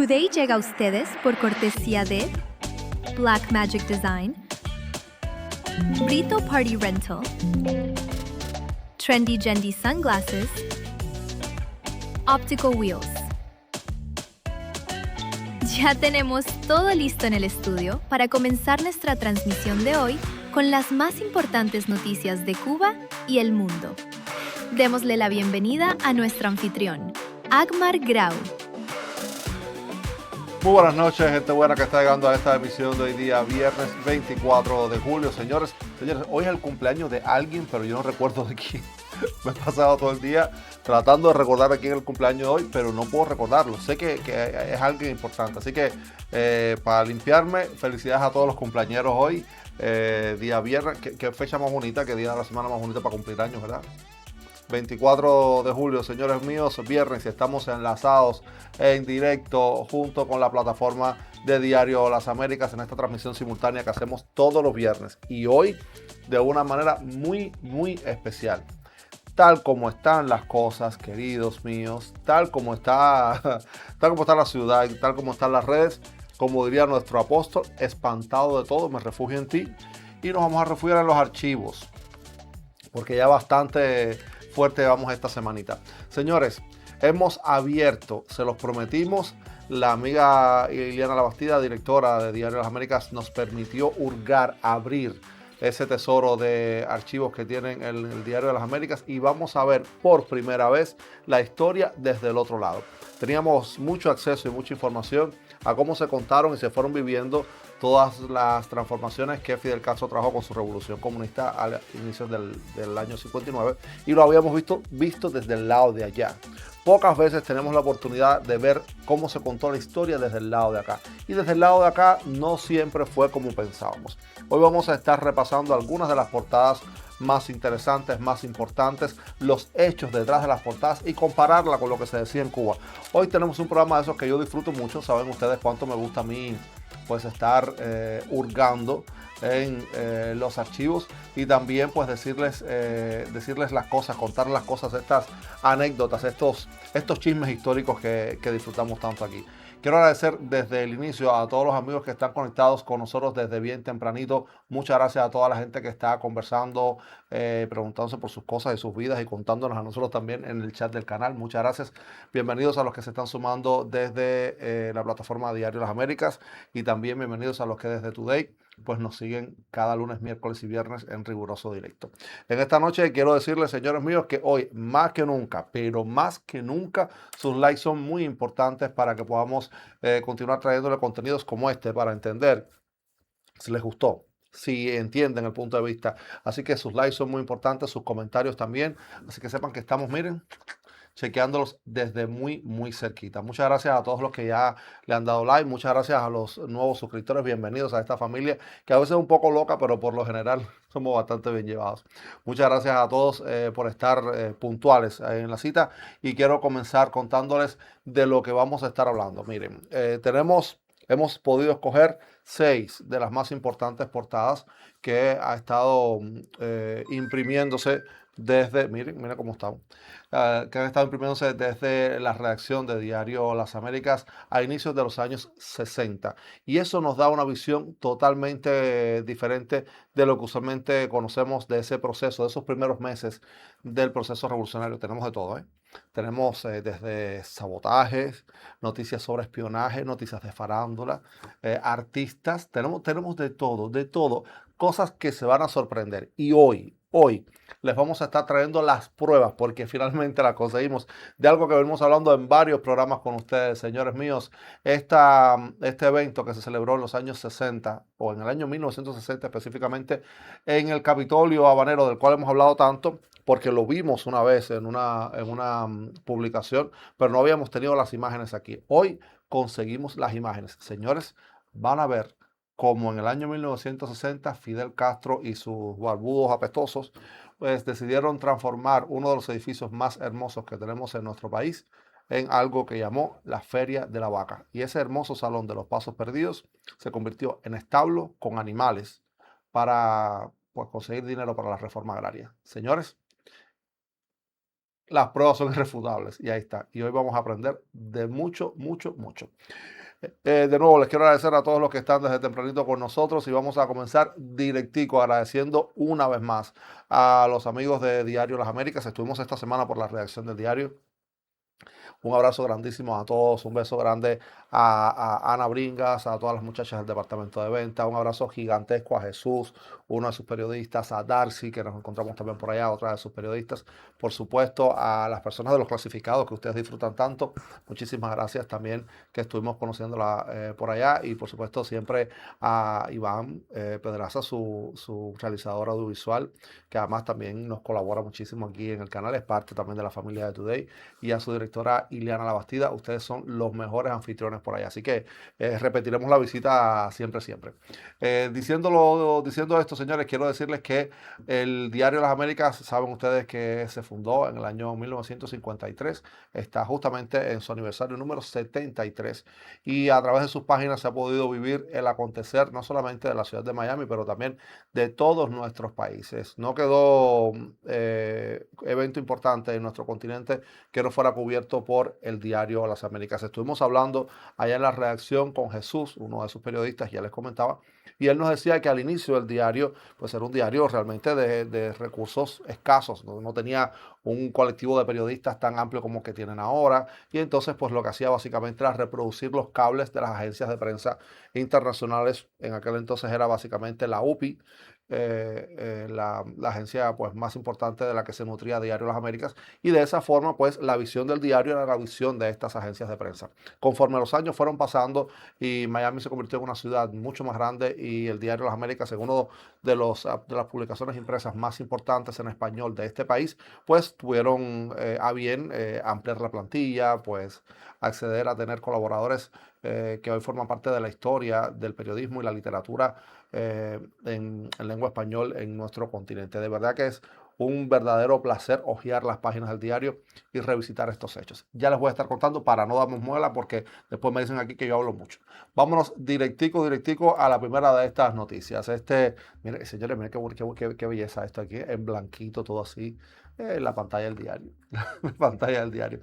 Today llega a ustedes por cortesía de Blackmagic Design, Brito Party Rental, Trendy Jendi Sunglasses, Optical Wheels. Ya tenemos todo listo en el estudio para comenzar nuestra transmisión de hoy con las más importantes noticias de Cuba y el mundo. Démosle la bienvenida a nuestro anfitrión, Agmar Grau. Muy buenas noches, gente buena que está llegando a esta emisión de hoy día, viernes 24 de julio. Señores, hoy es el cumpleaños de alguien, pero yo no recuerdo de quién. Me he pasado todo el día tratando de recordar de quién es el cumpleaños de hoy, pero no puedo recordarlo. Sé que es alguien importante. Así que para limpiarme, felicidades a todos los cumpleañeros hoy, día viernes. Qué fecha más bonita, qué día de la semana más bonita para cumplir años, ¿verdad? 24 de julio, señores míos, viernes, y estamos enlazados en directo junto con la plataforma de Diario Las Américas en esta transmisión simultánea que hacemos todos los viernes y hoy de una manera muy especial. Tal como están las cosas, queridos míos, tal como está la ciudad, tal como están las redes, como diría nuestro apóstol, espantado de todo, me refugio en ti, y nos vamos a refugiar en los archivos, porque ya bastante fuerte vamos esta semanita. Señores, hemos abierto, se los prometimos, la amiga Iliana Labastida, directora de Diario Las Américas, nos permitió hurgar, abrir ese tesoro de archivos que tienen el Diario de las Américas y vamos a ver por primera vez la historia desde el otro lado. Teníamos mucho acceso y mucha información a cómo se contaron y se fueron viviendo todas las transformaciones que Fidel Castro trajo con su revolución comunista al inicio del año 59 y lo habíamos visto desde el lado de allá. Pocas veces tenemos la oportunidad de ver cómo se contó la historia desde el lado de acá. Y desde el lado de acá no siempre fue como pensábamos. Hoy vamos a estar repasando algunas de las portadas más interesantes, más importantes, los hechos detrás de las portadas y compararla con lo que se decía en Cuba. Hoy tenemos un programa de esos que yo disfruto mucho. Saben ustedes cuánto me gusta a mí pues estar hurgando en los archivos y también pues decirles las cosas, contar las cosas, estas anécdotas, estos chismes históricos que disfrutamos tanto aquí. Quiero agradecer desde el inicio a todos los amigos que están conectados con nosotros desde bien tempranito. Muchas gracias a toda la gente que está conversando, preguntándose por sus cosas y sus vidas y contándonos a nosotros también en el chat del canal. Muchas gracias. Bienvenidos a los que se están sumando desde la plataforma Diario Las Américas y también bienvenidos a los que desde Today pues nos siguen cada lunes, miércoles y viernes en riguroso directo. En esta noche quiero decirles, señores míos, que hoy más que nunca, pero más que nunca, sus likes son muy importantes para que podamos continuar trayéndole contenidos como este para entender si les gustó, si entienden el punto de vista. Así que sus likes son muy importantes, sus comentarios también. Así que sepan que estamos, miren, chequeándolos desde muy cerquita. Muchas gracias a todos los que ya le han dado like. Muchas gracias a los nuevos suscriptores. Bienvenidos a esta familia que a veces es un poco loca, pero por lo general somos bastante bien llevados. Muchas gracias a todos por estar puntuales en la cita y quiero comenzar contándoles de lo que vamos a estar hablando. Miren, hemos podido escoger 6 de las más importantes portadas que ha estado imprimiéndose desde, miren cómo están, que han estado imprimiéndose desde la redacción de Diario Las Américas a inicios de los años 60. Y eso nos da una visión totalmente diferente de lo que usualmente conocemos de ese proceso, de esos primeros meses del proceso revolucionario. Tenemos de todo, ¿eh? Tenemos desde sabotajes, noticias sobre espionaje, noticias de farándula, artistas, tenemos de todo, cosas que se van a sorprender. Y hoy les vamos a estar trayendo las pruebas, porque finalmente las conseguimos, de algo que venimos hablando en varios programas con ustedes, señores míos. Este evento que se celebró en los años 60, o en el año 1960 específicamente, en el Capitolio Habanero, del cual hemos hablado tanto, porque lo vimos una vez en una publicación, pero no habíamos tenido las imágenes aquí. Hoy conseguimos las imágenes. Señores, van a ver como en el año 1960 Fidel Castro y sus barbudos apestosos pues decidieron transformar uno de los edificios más hermosos que tenemos en nuestro país en algo que llamó la Feria de la Vaca. Y ese hermoso salón de los Pasos Perdidos se convirtió en establo con animales para pues, conseguir dinero para la reforma agraria. Señores, las pruebas son irrefutables y ahí está. Y hoy vamos a aprender de mucho, mucho, mucho. De nuevo, les quiero agradecer a todos los que están desde tempranito con nosotros y vamos a comenzar directico agradeciendo una vez más a los amigos de Diario Las Américas. Estuvimos esta semana por la redacción del diario. Un abrazo grandísimo a todos, un beso grande a Ana Bringas, a todas las muchachas del departamento de venta, un abrazo gigantesco a Jesús, uno de sus periodistas, a Darcy, que nos encontramos también por allá, otra de sus periodistas, por supuesto a las personas de los clasificados que ustedes disfrutan tanto, muchísimas gracias también que estuvimos conociéndola por allá y por supuesto siempre a Iván Pedraza, su realizador audiovisual, que además también nos colabora muchísimo aquí en el canal, es parte también de la familia de Today, y a su directora Ileana Labastida. Ustedes son los mejores anfitriones por allá. Así que repetiremos la visita siempre, siempre. Diciendo esto, señores, quiero decirles que el Diario de las Américas, saben ustedes que se fundó en el año 1953. Está justamente en su aniversario número 73. Y a través de sus páginas se ha podido vivir el acontecer no solamente de la ciudad de Miami, pero también de todos nuestros países. No quedó evento importante en nuestro continente que no fuera cubierto por el Diario Las Américas. Estuvimos hablando allá en la redacción con Jesús, uno de sus periodistas, ya les comentaba, y él nos decía que al inicio del diario, pues era un diario realmente de recursos escasos, no tenía un colectivo de periodistas tan amplio como que tienen ahora, y entonces pues lo que hacía básicamente era reproducir los cables de las agencias de prensa internacionales. En aquel entonces era básicamente la UPI, la agencia pues más importante de la que se nutría Diario Las Américas, y de esa forma pues la visión del diario era la visión de estas agencias de prensa. Conforme los años fueron pasando y Miami se convirtió en una ciudad mucho más grande y el Diario Las Américas es uno de las publicaciones impresas más importantes en español de este país, pues tuvieron a bien ampliar la plantilla, pues acceder a tener colaboradores que hoy forman parte de la historia del periodismo y la literatura en lengua español en nuestro continente. De verdad que es un verdadero placer hojear las páginas del diario y revisitar estos hechos. Ya les voy a estar contando para no darnos muela porque después me dicen aquí que yo hablo mucho. Vámonos directico a la primera de estas noticias. Mire, señores, miren qué belleza esto aquí, en blanquito, todo así, la pantalla del diario. La pantalla del diario.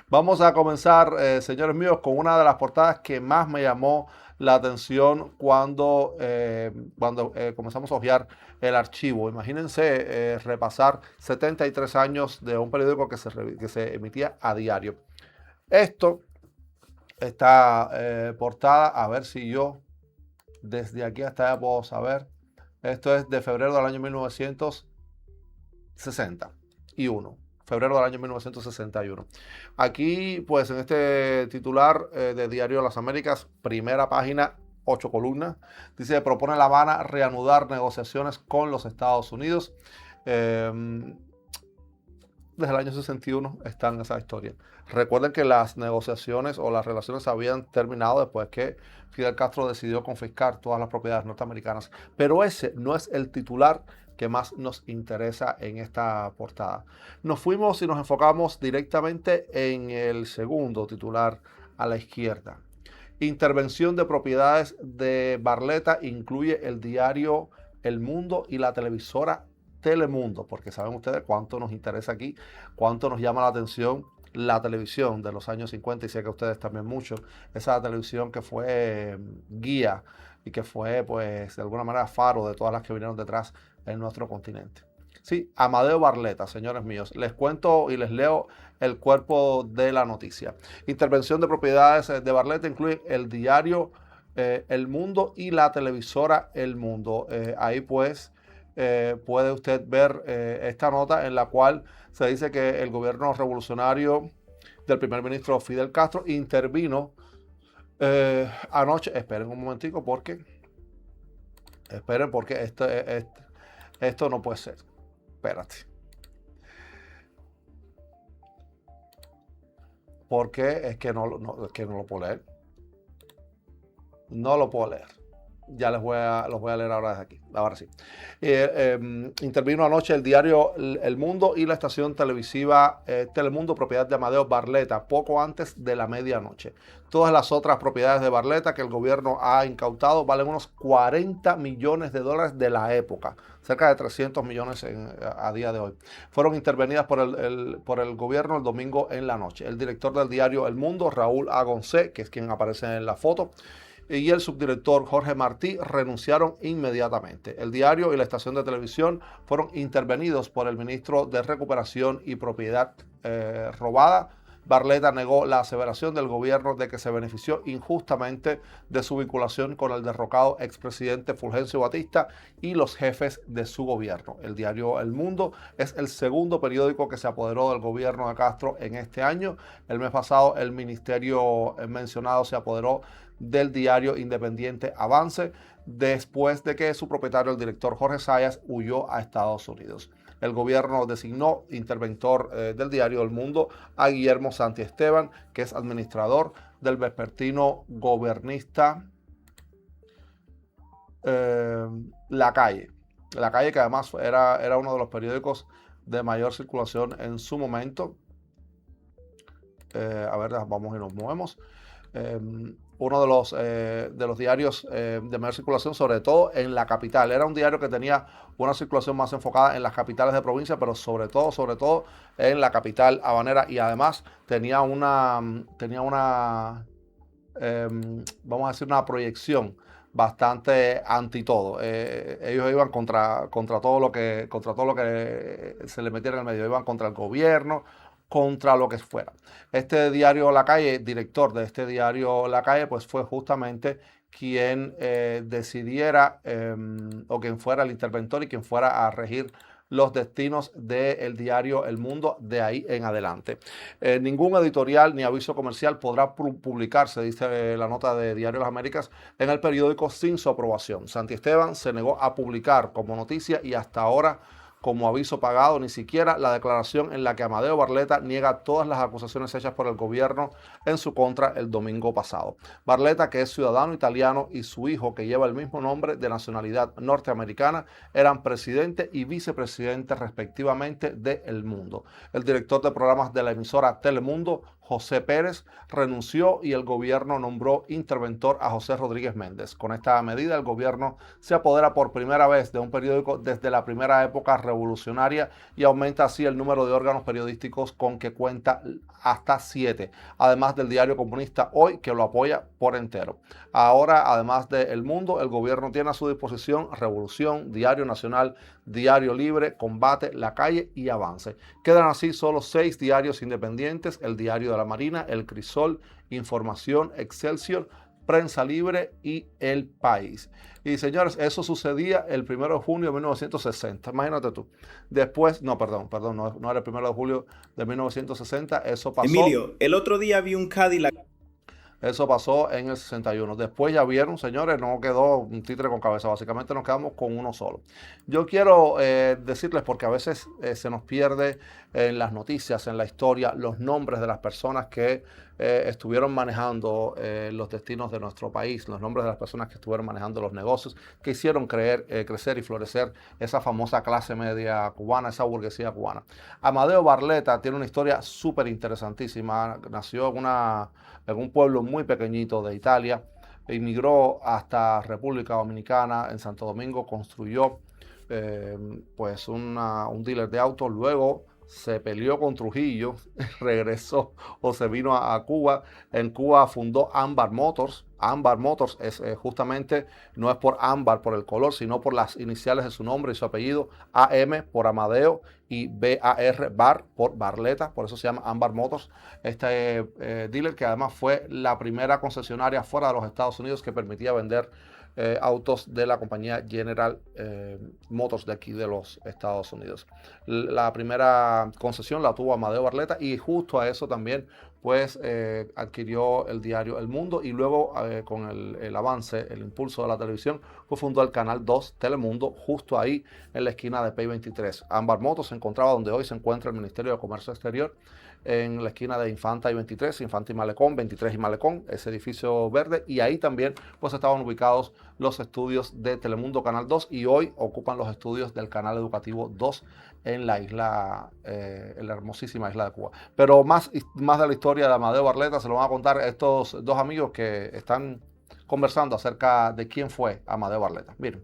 Vamos a comenzar, señores míos, con una de las portadas que más me llamó la atención cuando comenzamos a hojear el archivo. Imagínense repasar 73 años de un periódico que se emitía a diario. Esta portada, a ver si yo desde aquí hasta allá puedo saber. Esto es de febrero del año 1961. Febrero del año 1961. Aquí, pues en este titular de Diario de las Américas, primera página, 8 columnas, dice: propone La Habana reanudar negociaciones con los Estados Unidos. Desde el año 61 está en esa historia. Recuerden que las negociaciones o las relaciones habían terminado después que Fidel Castro decidió confiscar todas las propiedades norteamericanas. Pero ese no es el titular que más nos interesa en esta portada. Nos fuimos y nos enfocamos directamente en el segundo titular a la izquierda. Intervención de propiedades de Barletta incluye el diario El Mundo y la televisora Telemundo, porque saben ustedes cuánto nos interesa aquí, cuánto nos llama la atención la televisión de los años 50, y sé que ustedes también mucho, esa televisión que fue guía y que fue pues de alguna manera faro de todas las que vinieron detrás en nuestro continente. Sí, Amadeo Barletta, señores míos, les cuento y les leo el cuerpo de la noticia. Intervención de propiedades de Barletta incluye el diario El Mundo y la televisora El Mundo. Ahí pues puede usted ver esta nota en la cual se dice que el gobierno revolucionario del primer ministro Fidel Castro intervino anoche. Esperen un momentico porque esto no puede ser. Espérate. Porque es que no lo puedo leer. No lo puedo leer. ya los voy a leer ahora desde aquí. Ahora sí. Intervino anoche el diario El Mundo y la estación televisiva Telemundo, propiedad de Amadeo Barleta, poco antes de la medianoche. Todas las otras propiedades de Barleta que el gobierno ha incautado valen unos 40 millones de dólares de la época, cerca de 300 millones a día de hoy. Fueron intervenidas por el gobierno el domingo en la noche. El director del diario El Mundo, Raúl Agoncé, que es quien aparece en la foto, y el subdirector Jorge Martí renunciaron inmediatamente. El diario y la estación de televisión fueron intervenidos por el ministro de Recuperación y Propiedad Robada. Barleta negó la aseveración del gobierno de que se benefició injustamente de su vinculación con el derrocado expresidente Fulgencio Batista y los jefes de su gobierno. El diario El Mundo es el segundo periódico que se apoderó del gobierno de Castro en este año. El mes pasado el ministerio mencionado se apoderó del diario independiente Avance, después de que su propietario, el director Jorge Zayas, huyó a Estados Unidos. El gobierno designó interventor del diario El Mundo a Guillermo Santiesteban, que es administrador del vespertino gobernista La Calle. La Calle, que además era uno de los periódicos de mayor circulación en su momento. A ver, vamos y nos movemos. Uno de los diarios de mayor circulación, sobre todo en la capital. Era un diario que tenía una circulación más enfocada en las capitales de provincia, pero sobre todo en la capital habanera, y además tenía una vamos a decir, una proyección bastante anti todo. Ellos iban contra todo lo que se le metiera en el medio, iban contra el gobierno, contra lo que fuera. Este diario La Calle, director de este diario La Calle, pues fue justamente quien decidiera o quien fuera el interventor y quien fuera a regir los destinos del diario El Mundo de ahí en adelante. Ningún editorial ni aviso comercial podrá publicarse, dice la nota de Diario Las Américas, en el periódico sin su aprobación. Santiesteban se negó a publicar como noticia y hasta ahora como aviso pagado ni siquiera la declaración en la que Amadeo Barleta niega todas las acusaciones hechas por el gobierno en su contra el domingo pasado. Barleta, que es ciudadano italiano, y su hijo, que lleva el mismo nombre de nacionalidad norteamericana, eran presidente y vicepresidente respectivamente de El Mundo. El director de programas de la emisora Telemundo, José Pérez, renunció y el gobierno nombró interventor a José Rodríguez Méndez. Con esta medida, el gobierno se apodera por primera vez de un periódico desde la primera época revolucionaria y aumenta así el número de órganos periodísticos con que cuenta hasta 7, además del diario comunista Hoy, que lo apoya por entero. Ahora, además de El Mundo, el gobierno tiene a su disposición Revolución, Diario Nacional, Diario Libre, Combate, La Calle y Avance. Quedan así solo 6 diarios independientes: el Diario de la Marina, El Crisol, Información, Excelsior, Prensa Libre y El País. Y señores, eso sucedía el 1 de junio de 1960. Imagínate tú. Después, no era el 1 de julio de 1960. Eso pasó. Emilio, el otro día vi un Cadillac. Eso pasó en el 61. Después ya vieron, señores, no quedó un títere con cabeza. Básicamente nos quedamos con uno solo. Yo quiero decirles, porque a veces se nos pierde en las noticias, en la historia, los nombres de las personas que estuvieron manejando los destinos de nuestro país, los nombres de las personas que estuvieron manejando los negocios, que hicieron crecer y florecer esa famosa clase media cubana, esa burguesía cubana. Amadeo Barleta tiene una historia súper interesantísima. Nació en un pueblo muy pequeñito de Italia, emigró hasta República Dominicana, en Santo Domingo construyó pues un dealer de autos, luego se peleó con Trujillo, regresó o se vino a Cuba. En Cuba fundó Ámbar Motors. Ámbar Motors es justamente, no es por ámbar, por el color, sino por las iniciales de su nombre y su apellido: AM por Amadeo y BAR, Bar por Barleta, por eso se llama Ámbar Motors. Este dealer, que además fue la primera concesionaria fuera de los Estados Unidos que permitía vender autos de la compañía General Motors de aquí de los Estados Unidos. La primera concesión la tuvo Amadeo Barleta, y justo a eso también pues adquirió el diario El Mundo, y luego con el avance, el impulso de la televisión, pues fundó el canal 2 Telemundo, justo ahí en la esquina de Pei 23. Ámbar Motors se encontraba donde hoy se encuentra el Ministerio de Comercio Exterior, en la esquina de Infanta y 23, Infanta y Malecón, 23 y Malecón, ese edificio verde, y ahí también pues estaban ubicados los estudios de Telemundo Canal 2 y hoy ocupan los estudios del Canal Educativo 2 en la hermosísima isla de Cuba. Pero más de la historia de Amadeo Barleta se lo van a contar estos dos amigos que están conversando acerca de quién fue Amadeo Barleta. Miren.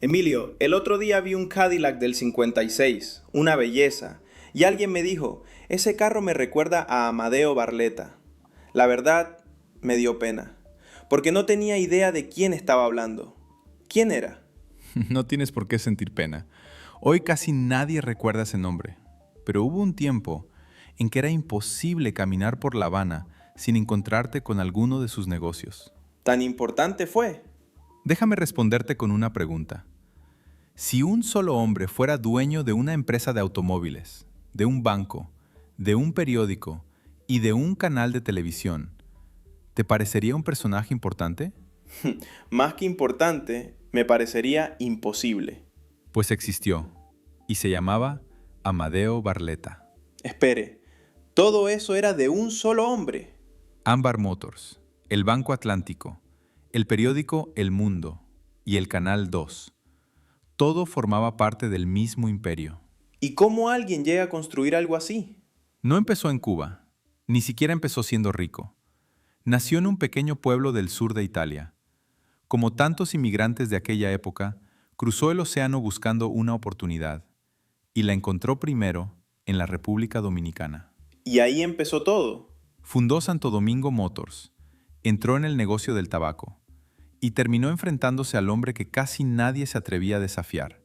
Emilio, el otro día vi un Cadillac del 56, una belleza, y alguien me dijo, ese carro me recuerda a Amadeo Barleta. La verdad, me dio pena, porque no tenía idea de quién estaba hablando. ¿Quién era? No tienes por qué sentir pena. Hoy casi nadie recuerda ese nombre, pero hubo un tiempo en que era imposible caminar por La Habana sin encontrarte con alguno de sus negocios. ¿Tan importante fue? Déjame responderte con una pregunta. Si un solo hombre fuera dueño de una empresa de automóviles, de un banco, de un periódico y de un canal de televisión, ¿te parecería un personaje importante? Más que importante, me parecería imposible. Pues existió, y se llamaba Amadeo Barleta. Espere, ¿todo eso era de un solo hombre? Ambar Motors, el Banco Atlántico, el periódico El Mundo y el Canal 2. Todo formaba parte del mismo imperio. ¿Y cómo alguien llega a construir algo así? No empezó en Cuba, ni siquiera empezó siendo rico. Nació en un pequeño pueblo del sur de Italia. Como tantos inmigrantes de aquella época, cruzó el océano buscando una oportunidad y la encontró primero en la República Dominicana. ¿Y ahí empezó todo? Fundó Santo Domingo Motors, entró en el negocio del tabaco y terminó enfrentándose al hombre que casi nadie se atrevía a desafiar,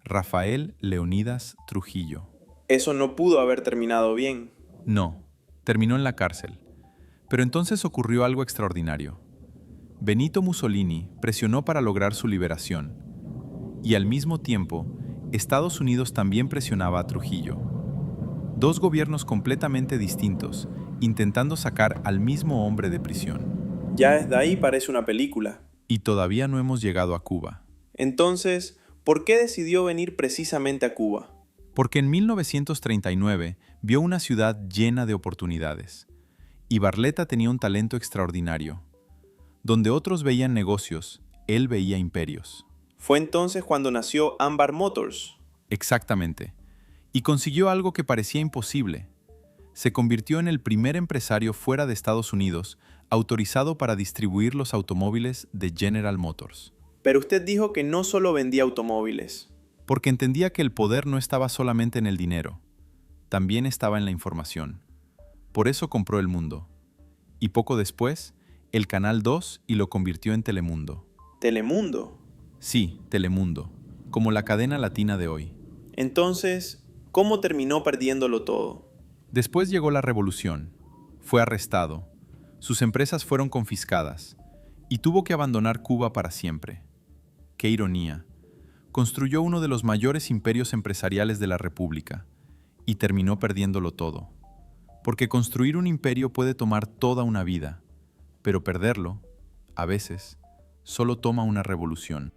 Rafael Leónidas Trujillo. Eso no pudo haber terminado bien. No, terminó en la cárcel. Pero entonces ocurrió algo extraordinario. Benito Mussolini presionó para lograr su liberación, y al mismo tiempo, Estados Unidos también presionaba a Trujillo. Dos gobiernos completamente distintos, intentando sacar al mismo hombre de prisión. Ya desde ahí parece una película. Y todavía no hemos llegado a Cuba. Entonces, ¿por qué decidió venir precisamente a Cuba? Porque en 1939 vio una ciudad llena de oportunidades. Y Barleta tenía un talento extraordinario. Donde otros veían negocios, él veía imperios. Fue entonces cuando nació Ambar Motors. Exactamente. Y consiguió algo que parecía imposible. Se convirtió en el primer empresario fuera de Estados Unidos autorizado para distribuir los automóviles de General Motors. Pero usted dijo que no solo vendía automóviles. Porque entendía que el poder no estaba solamente en el dinero, también estaba en la información. Por eso compró El Mundo. Y poco después, el Canal 2 y lo convirtió en Telemundo. ¿Telemundo? Sí, Telemundo, como la cadena latina de hoy. Entonces, ¿cómo terminó perdiéndolo todo? Después llegó la revolución. Fue arrestado. Sus empresas fueron confiscadas. Y tuvo que abandonar Cuba para siempre. ¡Qué ironía! Construyó uno de los mayores imperios empresariales de la República. Y terminó perdiéndolo todo. Porque construir un imperio puede tomar toda una vida. Pero perderlo, a veces, solo toma una revolución.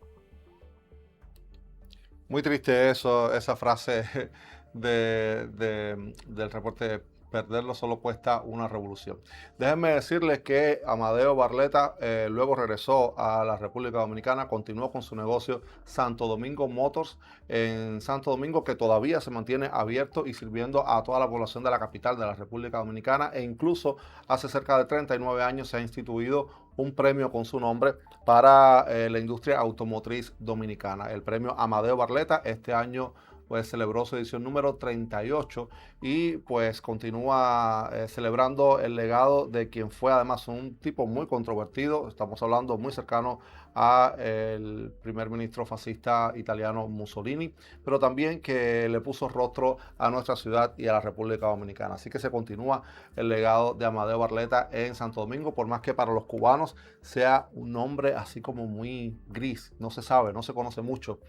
Muy triste eso, esa frase del reporte. Perderlo solo cuesta una revolución. Déjenme decirles que Amadeo Barleta luego regresó a la República Dominicana, continuó con su negocio Santo Domingo Motors en Santo Domingo, que todavía se mantiene abierto y sirviendo a toda la población de la capital de la República Dominicana, e incluso hace cerca de 39 años se ha instituido un premio con su nombre para la industria automotriz dominicana, el premio Amadeo Barleta. Este año pues celebró su edición número 38 y pues continúa celebrando el legado de quien fue además un tipo muy controvertido. Estamos hablando muy cercano a el primer ministro fascista italiano Mussolini, pero también que le puso rostro a nuestra ciudad y a la República Dominicana. Así que se continúa el legado de Amadeo Barleta en Santo Domingo, por más que para los cubanos sea un nombre así como muy gris, no se sabe, no se conoce mucho.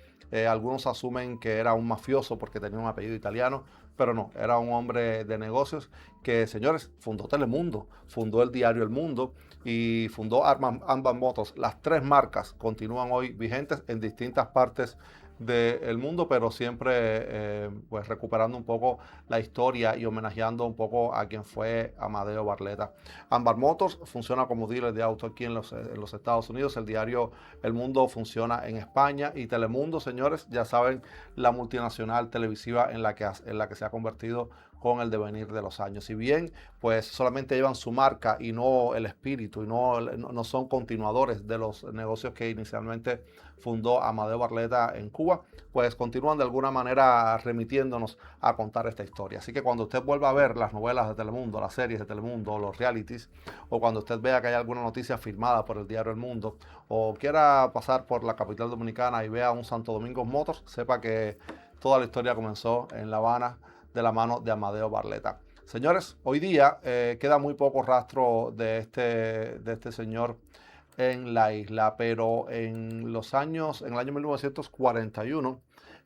Algunos asumen que era un mafioso porque tenía un apellido italiano, pero no, era un hombre de negocios que, señores, fundó Telemundo, fundó el diario El Mundo y fundó Ambar Motors. Las tres marcas continúan hoy vigentes en distintas partes del mundo, pero siempre pues recuperando un poco la historia y homenajeando un poco a quien fue Amadeo Barletta. Ambar Motors funciona como dealer de auto aquí en los Estados Unidos. El diario El Mundo funciona en España, y Telemundo, señores, ya saben, la multinacional televisiva en la que se ha convertido con el devenir de los años. Si bien pues solamente llevan su marca y no el espíritu, y no son continuadores de los negocios que inicialmente fundó Amadeo Barletta en Cuba, pues continúan de alguna manera remitiéndonos a contar esta historia. Así que cuando usted vuelva a ver las novelas de Telemundo, las series de Telemundo, los realities, o cuando usted vea que hay alguna noticia firmada por el diario El Mundo, o quiera pasar por la capital dominicana y vea un Santo Domingo Motors, sepa que toda la historia comenzó en La Habana de la mano de Amadeo Barletta. Señores, hoy día queda muy poco rastro de este señor en la isla, pero en el año 1941,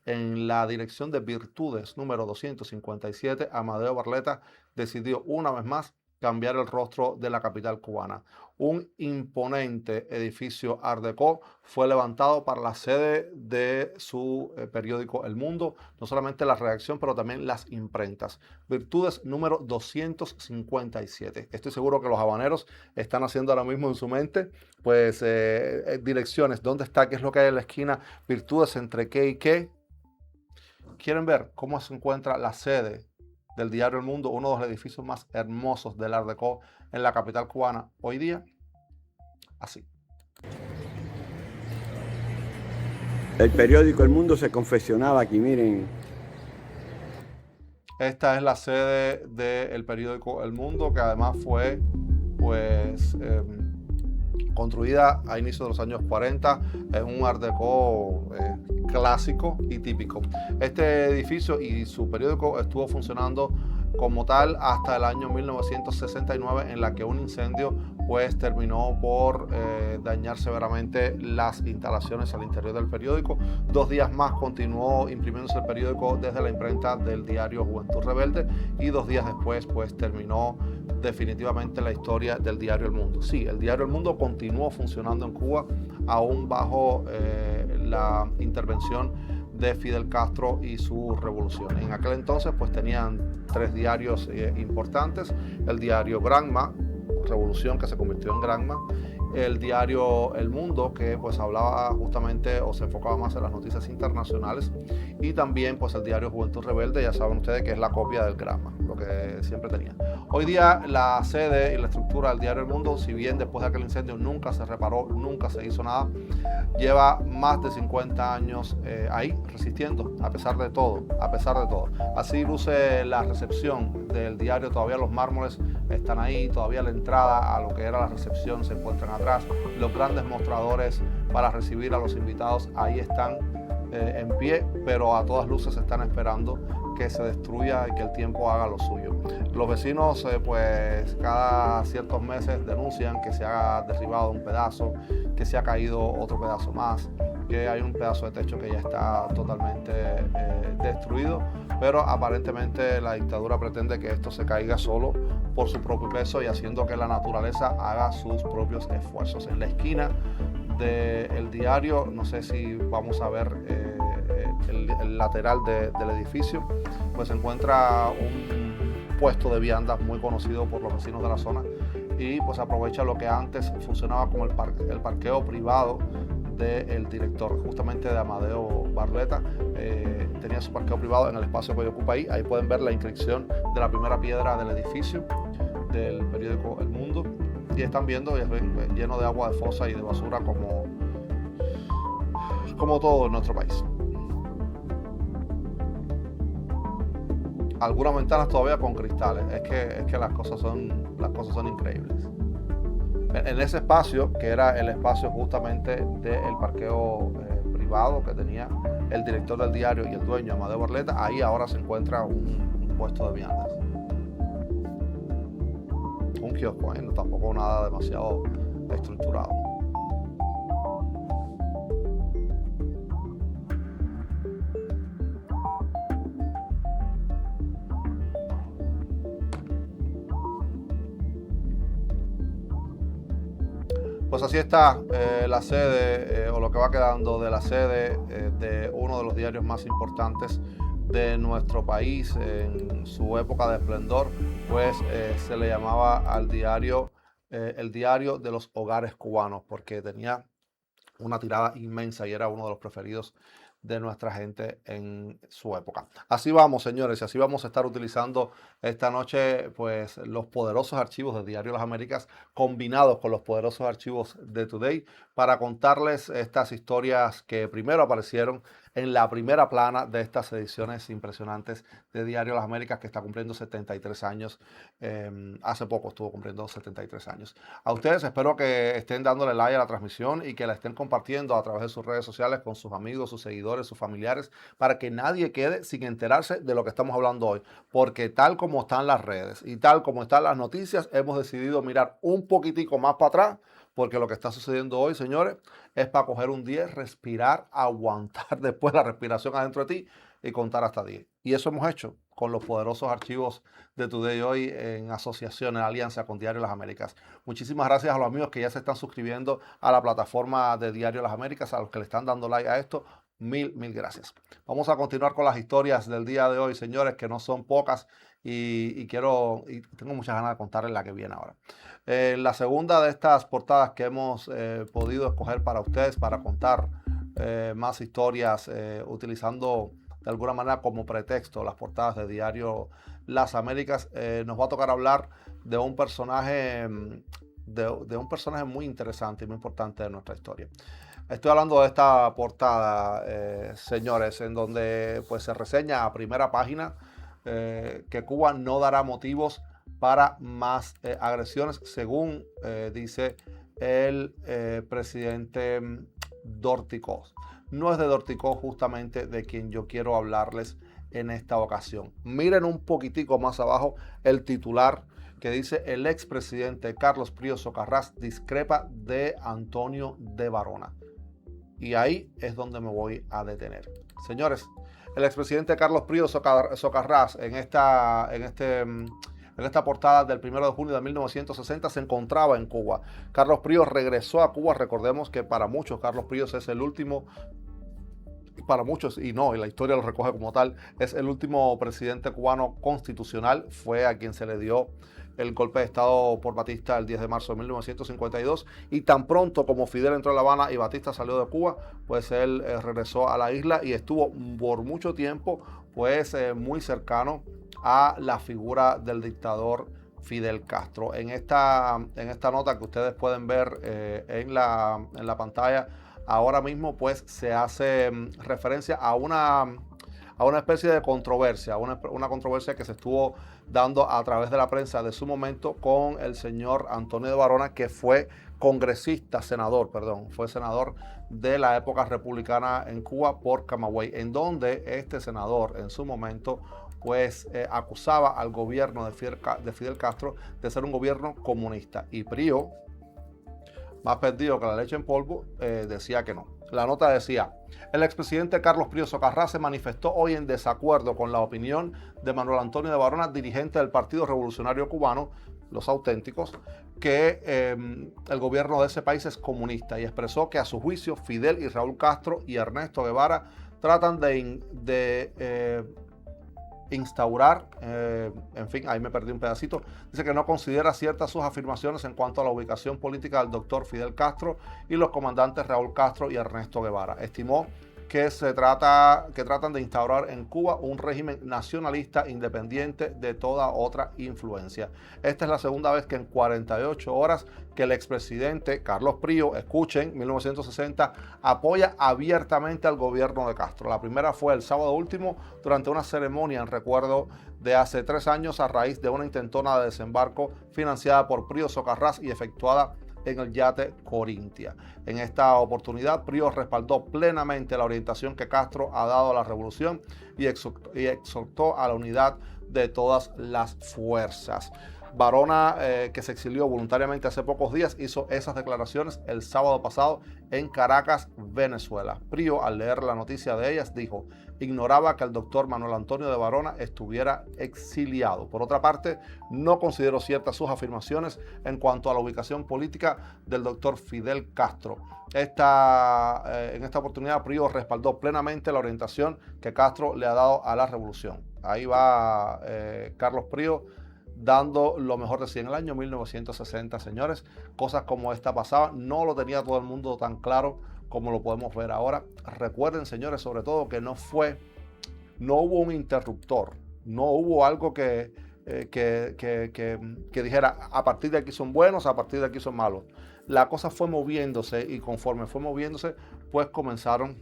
en la Dirección de Virtudes número 257, Amadeo Barletta decidió una vez más cambiar el rostro de la capital cubana. Un imponente edificio Art Deco fue levantado para la sede de su periódico El Mundo, no solamente la redacción, pero también las imprentas. Virtudes número 257. Estoy seguro que los habaneros están haciendo ahora mismo en su mente, pues, direcciones, dónde está, qué es lo que hay en la esquina, Virtudes entre qué y qué. ¿Quieren ver cómo se encuentra la sede del diario El Mundo, uno de los edificios más hermosos del Art Deco en la capital cubana hoy día? Así. El periódico El Mundo se confeccionaba aquí, miren. Esta es la sede del periódico El Mundo, que además fue pues construida a inicios de los años 40. Es un Art Deco clásico y típico. Este edificio y su periódico estuvo funcionando como tal hasta el año 1969, en la que un incendio pues terminó por dañar severamente las instalaciones al interior del periódico. 2 días más continuó imprimiéndose el periódico desde la imprenta del diario Juventud Rebelde, y 2 días después pues terminó definitivamente la historia del diario El Mundo. Sí, el diario El Mundo continuó funcionando en Cuba aún bajo la intervención de Fidel Castro y su revolución. En aquel entonces pues tenían 3 diarios importantes: el diario Granma, Revolución, que se convirtió en Granma; el diario El Mundo, que pues hablaba justamente o se enfocaba más en las noticias internacionales; y también pues el diario Juventud Rebelde, ya saben ustedes que es la copia del Granma, lo que siempre tenía. Hoy día la sede y la estructura del diario El Mundo, si bien después de aquel incendio nunca se reparó, nunca se hizo nada, lleva más de 50 años ahí resistiendo, a pesar de todo, Así luce la recepción del diario. Todavía los mármoles están ahí, todavía la entrada a lo que era la recepción se encuentran atrás. Los grandes mostradores para recibir a los invitados ahí están en pie, pero a todas luces están esperando que se destruya y que el tiempo haga lo suyo. Los vecinos pues cada ciertos meses denuncian que se ha derribado un pedazo, que se ha caído otro pedazo más, que hay un pedazo de techo que ya está totalmente destruido, pero aparentemente la dictadura pretende que esto se caiga solo por su propio peso y haciendo que la naturaleza haga sus propios esfuerzos. En la esquina del diario, no sé si vamos a ver el lateral del edificio, pues se encuentra un puesto de viandas muy conocido por los vecinos de la zona, y pues aprovecha lo que antes funcionaba como el parqueo privado del director, justamente de Amadeo Barletta. Tenía su parqueo privado en el espacio que ocupa ahí. Ahí pueden ver la inscripción de la primera piedra del edificio del periódico El Mundo, y están viendo, y es lleno de agua de fosa y de basura como todo en nuestro país. Algunas ventanas todavía con cristales. Es que las cosas son increíbles. En ese espacio, que era el espacio justamente del parqueo privado que tenía el director del diario y el dueño, Amadeo Barletta, ahí ahora se encuentra un puesto de viandas. Un kiosco, tampoco nada demasiado estructurado. Pues así está la sede o lo que va quedando de la sede de uno de los diarios más importantes de nuestro país. En su época de esplendor, pues se le llamaba al diario el diario de los hogares cubanos, porque tenía una tirada inmensa y era uno de los preferidos de nuestra gente en su época. Así vamos, señores, y así vamos a estar utilizando esta noche pues los poderosos archivos de Diario Las Américas combinados con los poderosos archivos de Today para contarles estas historias que primero aparecieron en la primera plana de estas ediciones impresionantes de Diario Las Américas, que está cumpliendo 73 años. Hace poco estuvo cumpliendo 73 años. A ustedes espero que estén dándole like a la transmisión y que la estén compartiendo a través de sus redes sociales con sus amigos, sus seguidores, sus familiares, para que nadie quede sin enterarse de lo que estamos hablando hoy. Porque tal como están las redes y tal como están las noticias, hemos decidido mirar un poquitico más para atrás, porque lo que está sucediendo hoy, señores, es para coger un 10, respirar, aguantar después la respiración adentro de ti y contar hasta 10. Y eso hemos hecho con los poderosos archivos de Today hoy en asociación, en alianza con Diario Las Américas. Muchísimas gracias a los amigos que ya se están suscribiendo a la plataforma de Diario Las Américas, a los que le están dando like a esto. Mil gracias. Vamos a continuar con las historias del día de hoy, señores, que no son pocas y tengo muchas ganas de contarles la que viene ahora. La segunda de estas portadas que hemos podido escoger para ustedes, para contar más historias, utilizando de alguna manera como pretexto las portadas de Diario Las Américas, nos va a tocar hablar de un personaje muy interesante y muy importante de nuestra historia. Estoy hablando de esta portada, señores, en donde pues se reseña a primera página que Cuba no dará motivos para más agresiones, según dice el presidente Dorticós. No es de Dorticós justamente de quien yo quiero hablarles en esta ocasión. Miren un poquitico más abajo el titular que dice: el expresidente Carlos Prío Socarrás discrepa de Antonio de Varona. Y ahí es donde me voy a detener. Señores, el expresidente Carlos Prío Socarrás en esta portada del 1 de junio de 1960 se encontraba en Cuba. Carlos Príos regresó a Cuba. Recordemos que para muchos Carlos Príos es el último, para muchos, y la historia lo recoge como tal, es el último presidente cubano constitucional. Fue a quien se le dio el golpe de Estado por Batista el 10 de marzo de 1952, y tan pronto como Fidel entró a La Habana y Batista salió de Cuba, pues él regresó a la isla y estuvo por mucho tiempo pues muy cercano a la figura del dictador Fidel Castro. En esta nota que ustedes pueden ver en la pantalla ahora mismo, pues se hace referencia a una especie de controversia, una controversia que se estuvo dando a través de la prensa de su momento con el señor Antonio de Varona, que fue fue senador de la época republicana en Cuba por Camagüey, en donde este senador en su momento pues acusaba al gobierno de Fidel Castro de ser un gobierno comunista, y Prío, más perdido que la leche en polvo, decía que no. La nota decía: el expresidente Carlos Prío Socarrás se manifestó hoy en desacuerdo con la opinión de Manuel Antonio de Varona, dirigente del Partido Revolucionario Cubano, Los Auténticos, que el gobierno de ese país es comunista, y expresó que a su juicio Fidel y Raúl Castro y Ernesto Guevara tratan de instaurar, en fin, ahí me perdí un pedacito. Dice que no considera ciertas sus afirmaciones en cuanto a la ubicación política del doctor Fidel Castro y los comandantes Raúl Castro y Ernesto Guevara. Estimó que tratan de instaurar en Cuba un régimen nacionalista independiente de toda otra influencia. Esta es la segunda vez que en 48 horas que el expresidente Carlos Prío, escuchen, 1960, apoya abiertamente al gobierno de Castro. La primera fue el sábado último, durante una ceremonia en recuerdo de hace 3 años a raíz de una intentona de desembarco financiada por Prío Socarrás y efectuada en el yate Corintia. En esta oportunidad, Prío respaldó plenamente la orientación que Castro ha dado a la revolución y exhortó a la unidad de todas las fuerzas. Varona, que se exilió voluntariamente hace pocos días, hizo esas declaraciones el sábado pasado en Caracas, Venezuela. Prió, al leer la noticia de ellas, dijo: ignoraba que el doctor Manuel Antonio de Varona estuviera exiliado. Por otra parte, no consideró ciertas sus afirmaciones en cuanto a la ubicación política del doctor Fidel Castro. En esta oportunidad, Prió respaldó plenamente la orientación que Castro le ha dado a la revolución. Ahí va Carlos Prió, dando lo mejor de sí. En el año 1960, señores, cosas como esta pasaban. No lo tenía todo el mundo tan claro como lo podemos ver ahora. Recuerden, señores, sobre todo que no hubo un interruptor, no hubo algo que dijera a partir de aquí son buenos, a partir de aquí son malos. La cosa fue moviéndose y conforme fue moviéndose, pues comenzaron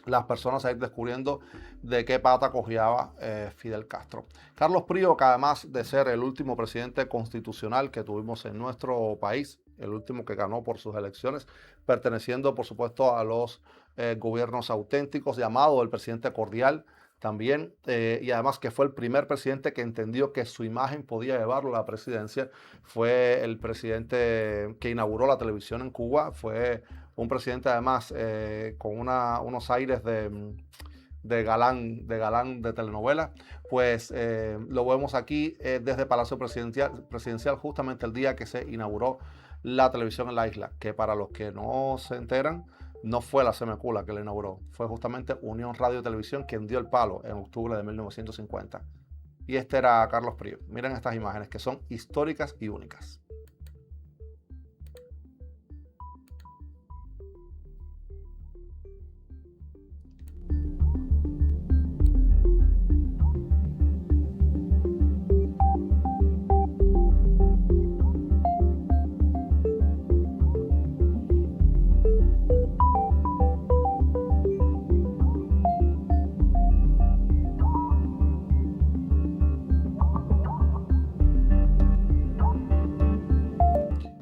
las personas a ir descubriendo de qué pata cojeaba Fidel Castro. Carlos Prió, que además de ser el último presidente constitucional que tuvimos en nuestro país, el último que ganó por sus elecciones, perteneciendo por supuesto a los gobiernos auténticos, llamado el presidente cordial también, y además que fue el primer presidente que entendió que su imagen podía llevarlo a la presidencia. Fue el presidente que inauguró la televisión en Cuba, fue un presidente además con unos aires de galán de telenovela. Pues lo vemos aquí desde Palacio Presidencial justamente el día que se inauguró la televisión en la isla, que para los que no se enteran, no fue la CMQ la que la inauguró, fue justamente Unión Radio y Televisión quien dio el palo en octubre de 1950. Y este era Carlos Prió. Miren estas imágenes que son históricas y únicas.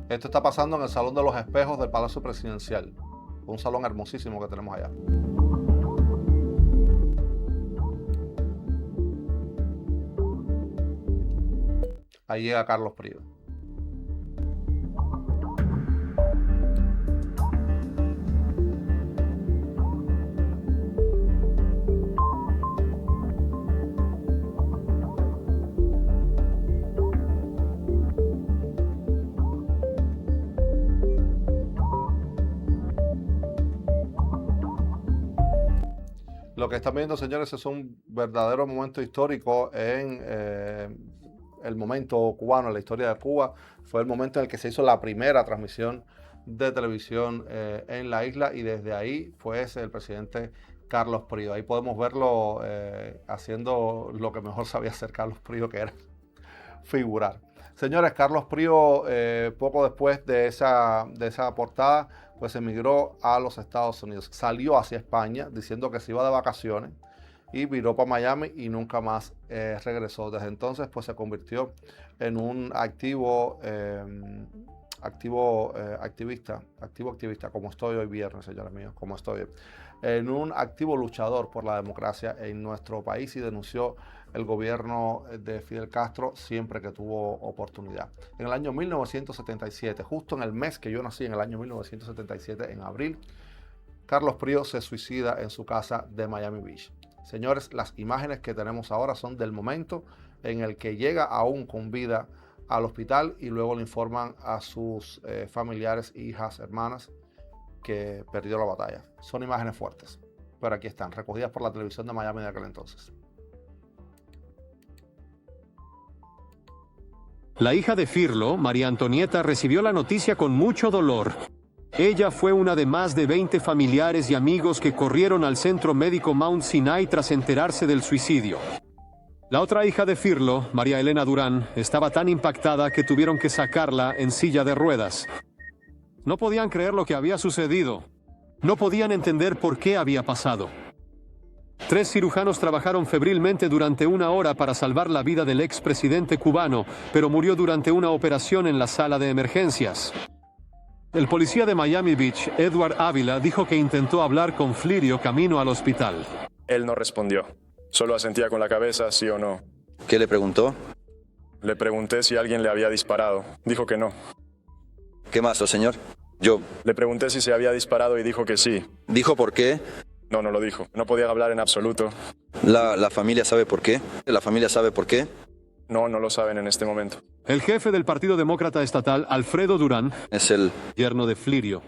Esto está pasando en el Salón de los Espejos del Palacio Presidencial, un salón hermosísimo que tenemos allá. Ahí llega Carlos Prió. Lo que están viendo, señores, es un verdadero momento histórico en el momento cubano, en la historia de Cuba. Fue el momento en el que se hizo la primera transmisión de televisión en la isla, y desde ahí, pues, el presidente Carlos Prió. Ahí podemos verlo haciendo lo que mejor sabía hacer Carlos Prió, que era figurar. Señores, Carlos Prió, poco después de esa portada, pues emigró a los Estados Unidos. Salió hacia España diciendo que se iba de vacaciones y viró para Miami y nunca más regresó. Desde entonces, pues se convirtió en un activo activista, como estoy hoy viernes, señores míos, como estoy hoy, en un activo luchador por la democracia en nuestro país, y denunció el gobierno de Fidel Castro siempre que tuvo oportunidad. En el año 1977, justo en el mes que yo nací, en el año 1977, en abril, Carlos Prió se suicida en su casa de Miami Beach. Señores, las imágenes que tenemos ahora son del momento en el que llega aún con vida al hospital y luego le informan a sus familiares, hijas, hermanas, que perdió la batalla. Son imágenes fuertes, pero aquí están, recogidas por la televisión de Miami de aquel entonces. La hija de Firlo, María Antonieta, recibió la noticia con mucho dolor. Ella fue una de más de 20 familiares y amigos que corrieron al centro médico Mount Sinai tras enterarse del suicidio. La otra hija de Firlo, María Elena Durán, estaba tan impactada que tuvieron que sacarla en silla de ruedas. No podían creer lo que había sucedido. No podían entender por qué había pasado. 3 cirujanos trabajaron febrilmente durante 1 hora para salvar la vida del expresidente cubano, pero murió durante una operación en la sala de emergencias. El policía de Miami Beach, Edward Ávila, dijo que intentó hablar con Flirio camino al hospital. Él no respondió. Solo asentía con la cabeza, sí o no. ¿Qué le preguntó? Le pregunté si alguien le había disparado. Dijo que no. ¿Qué más, señor? Yo. Le pregunté si se había disparado y dijo que sí. ¿Dijo por qué? No, no lo dijo. No podía hablar en absoluto. ¿La familia sabe por qué? ¿La familia sabe por qué? No, no lo saben en este momento. El jefe del Partido Demócrata Estatal, Alfredo Durán, Es el... yerno de Flirio.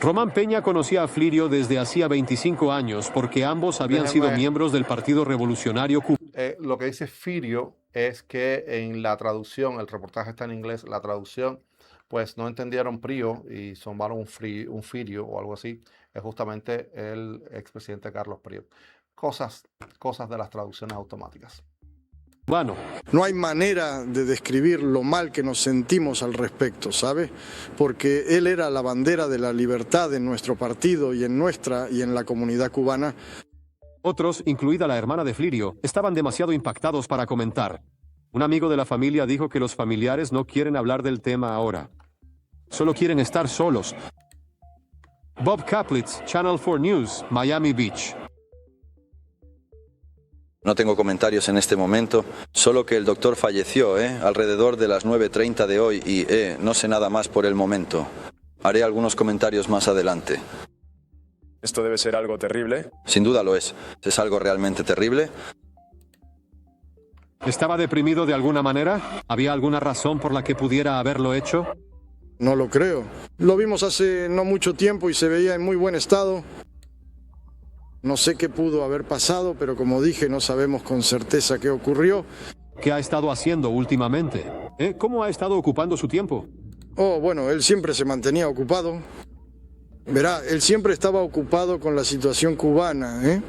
Román Peña conocía a Flirio desde hacía 25 años porque ambos habían sido miembros del Partido Revolucionario Cubano. Lo que dice Firio es que en la traducción, el reportaje está en inglés, la traducción, pues no entendieron Prio y somaron un Firio o algo así. Es justamente el expresidente Carlos Prio. Cosas de las traducciones automáticas. No hay manera de describir lo mal que nos sentimos al respecto, ¿sabe? Porque él era la bandera de la libertad en nuestro partido y en la comunidad cubana. Otros, incluida la hermana de Flirio, estaban demasiado impactados para comentar. Un amigo de la familia dijo que los familiares no quieren hablar del tema ahora. Solo quieren estar solos. Bob Kaplitz, Channel 4 News, Miami Beach. No tengo comentarios en este momento, solo que el doctor falleció, alrededor de las 9:30 de hoy y no sé nada más por el momento. Haré algunos comentarios más adelante. Esto debe ser algo terrible. Sin duda lo es. ¿Es algo realmente terrible? ¿Estaba deprimido de alguna manera? ¿Había alguna razón por la que pudiera haberlo hecho? No lo creo. Lo vimos hace no mucho tiempo y se veía en muy buen estado. No sé qué pudo haber pasado, pero como dije, no sabemos con certeza qué ocurrió. ¿Qué ha estado haciendo últimamente? ¿Cómo ha estado ocupando su tiempo? Oh, bueno, él siempre se mantenía ocupado. Verá, él siempre estaba ocupado con la situación cubana,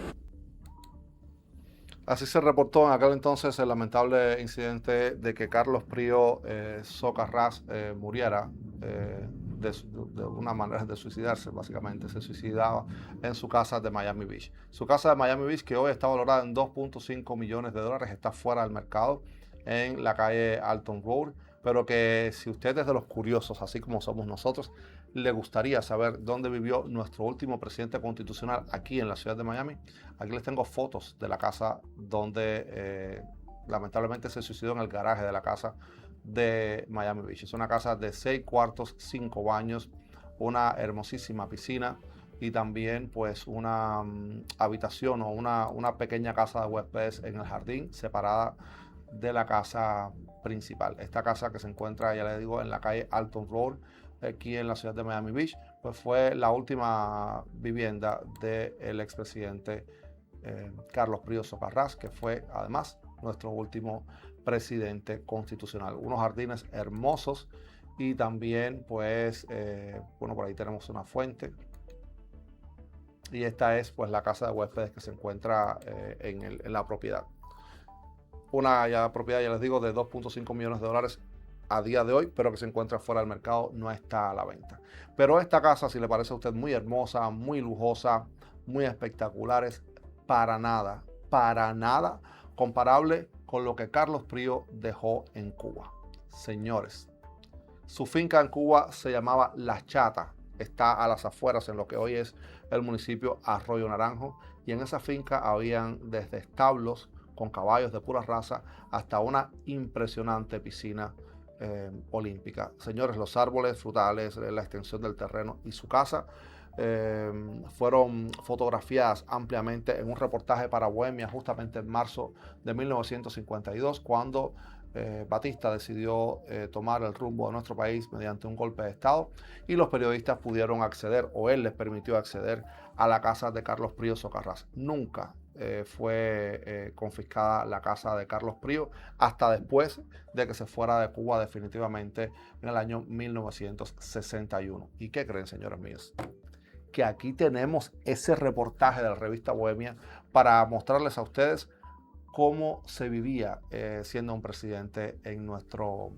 Así se reportó en aquel entonces el lamentable incidente de que Carlos Prio Socarrás muriera de una manera de suicidarse, básicamente. Se suicidaba en su casa de Miami Beach. Su casa de Miami Beach, que hoy está valorada en $2.5 millones, está fuera del mercado en la calle Alton Road, pero que si usted es de los curiosos, así como somos nosotros, le gustaría saber dónde vivió nuestro último presidente constitucional aquí en la ciudad de Miami, aquí les tengo fotos de la casa donde lamentablemente se suicidó, en el garaje de la casa de Miami Beach. Es una casa de 6 cuartos, 5 baños, una hermosísima piscina y también pues una habitación o una pequeña casa de huéspedes en el jardín, separada de la casa principal. Esta casa, que se encuentra, ya le digo, en la calle Alton Road, aquí en la ciudad de Miami Beach, pues fue la última vivienda del expresidente Carlos Prio Socarrás, que fue además nuestro último presidente constitucional. Unos jardines hermosos y también pues bueno, por ahí tenemos una fuente y esta es pues la casa de huéspedes que se encuentra en la propiedad. Una propiedad, ya les digo, de $2.5 millones a día de hoy, pero que se encuentra fuera del mercado, no está a la venta. Pero esta casa, si le parece a usted muy hermosa, muy lujosa, muy espectacular, es para nada comparable con lo que Carlos Prio dejó en Cuba. Señores, su finca en Cuba se llamaba La Chata, está a las afueras en lo que hoy es el municipio Arroyo Naranjo, y en esa finca habían desde establos con caballos de pura raza hasta una impresionante piscina olímpica. Señores, los árboles frutales, la extensión del terreno y su casa fueron fotografiadas ampliamente en un reportaje para Bohemia justamente en marzo de 1952, cuando Batista decidió tomar el rumbo de nuestro país mediante un golpe de Estado, y los periodistas pudieron acceder, o él les permitió acceder a la casa de Carlos Prio Socarrás. Nunca fue confiscada la casa de Carlos Prio hasta después de que se fuera de Cuba definitivamente en el año 1961. ¿Y qué creen, señores míos? Que aquí tenemos ese reportaje de la revista Bohemia para mostrarles a ustedes cómo se vivía siendo un presidente en nuestro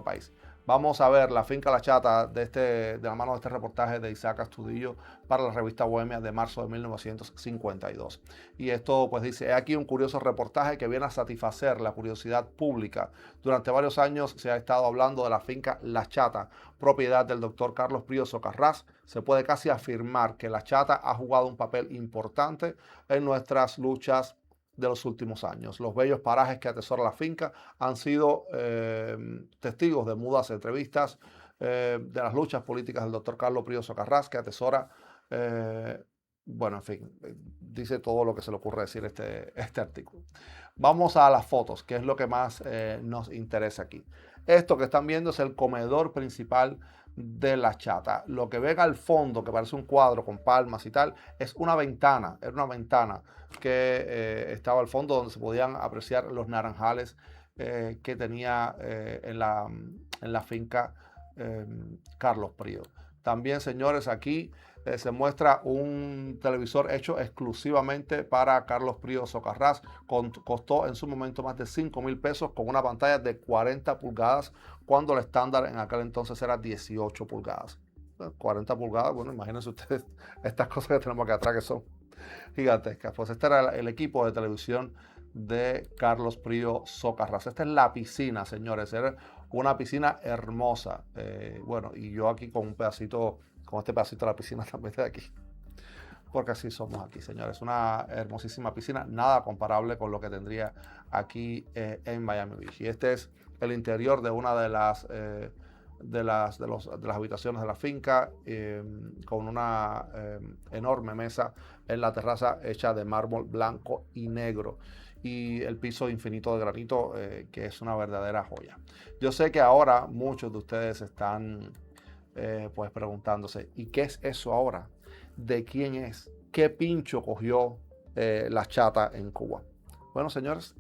país. Vamos a ver la finca La Chata de la mano de este reportaje de Isaac Astudillo para la revista Bohemia de marzo de 1952. Y esto pues dice, he aquí un curioso reportaje que viene a satisfacer la curiosidad pública. Durante varios años se ha estado hablando de la finca La Chata, propiedad del doctor Carlos Prio Socarrás. Se puede casi afirmar que La Chata ha jugado un papel importante en nuestras luchas de los últimos años. Los bellos parajes que atesora la finca han sido testigos de mudas entrevistas de las luchas políticas del doctor Carlos Prío Socarrás, que atesora, bueno, en fin, dice todo lo que se le ocurre decir este artículo. Vamos a las fotos, que es lo que más nos interesa aquí. Esto que están viendo es el comedor principal de La Chata. Lo que ven al fondo, que parece un cuadro con palmas y tal, es una ventana. Era una ventana que estaba al fondo donde se podían apreciar los naranjales que tenía en la finca Carlos Prío. También, señores, aquí se muestra un televisor hecho exclusivamente para Carlos Prío Socarrás. Costó en su momento más de 5,000 pesos con una pantalla de 40 pulgadas cuando el estándar en aquel entonces era 18 pulgadas. 40 pulgadas, bueno, imagínense ustedes estas cosas que tenemos aquí atrás que son gigantescas. Pues este era el equipo de televisión de Carlos Prío Socarrás. Esta es la piscina, señores. Era una piscina hermosa. Bueno, y yo aquí con este pedacito de la piscina también de aquí. Porque así somos aquí, señores. Una hermosísima piscina, nada comparable con lo que tendría aquí en Miami Beach. Y este es el interior de una de las habitaciones de la finca, con una enorme mesa en la terraza hecha de mármol blanco y negro, y el piso infinito de granito, que es una verdadera joya. Yo sé que ahora muchos de ustedes están pues preguntándose, ¿y qué es eso ahora? ¿De quién es? ¿Qué pincho cogió La Chata en Cuba? Bueno, señores,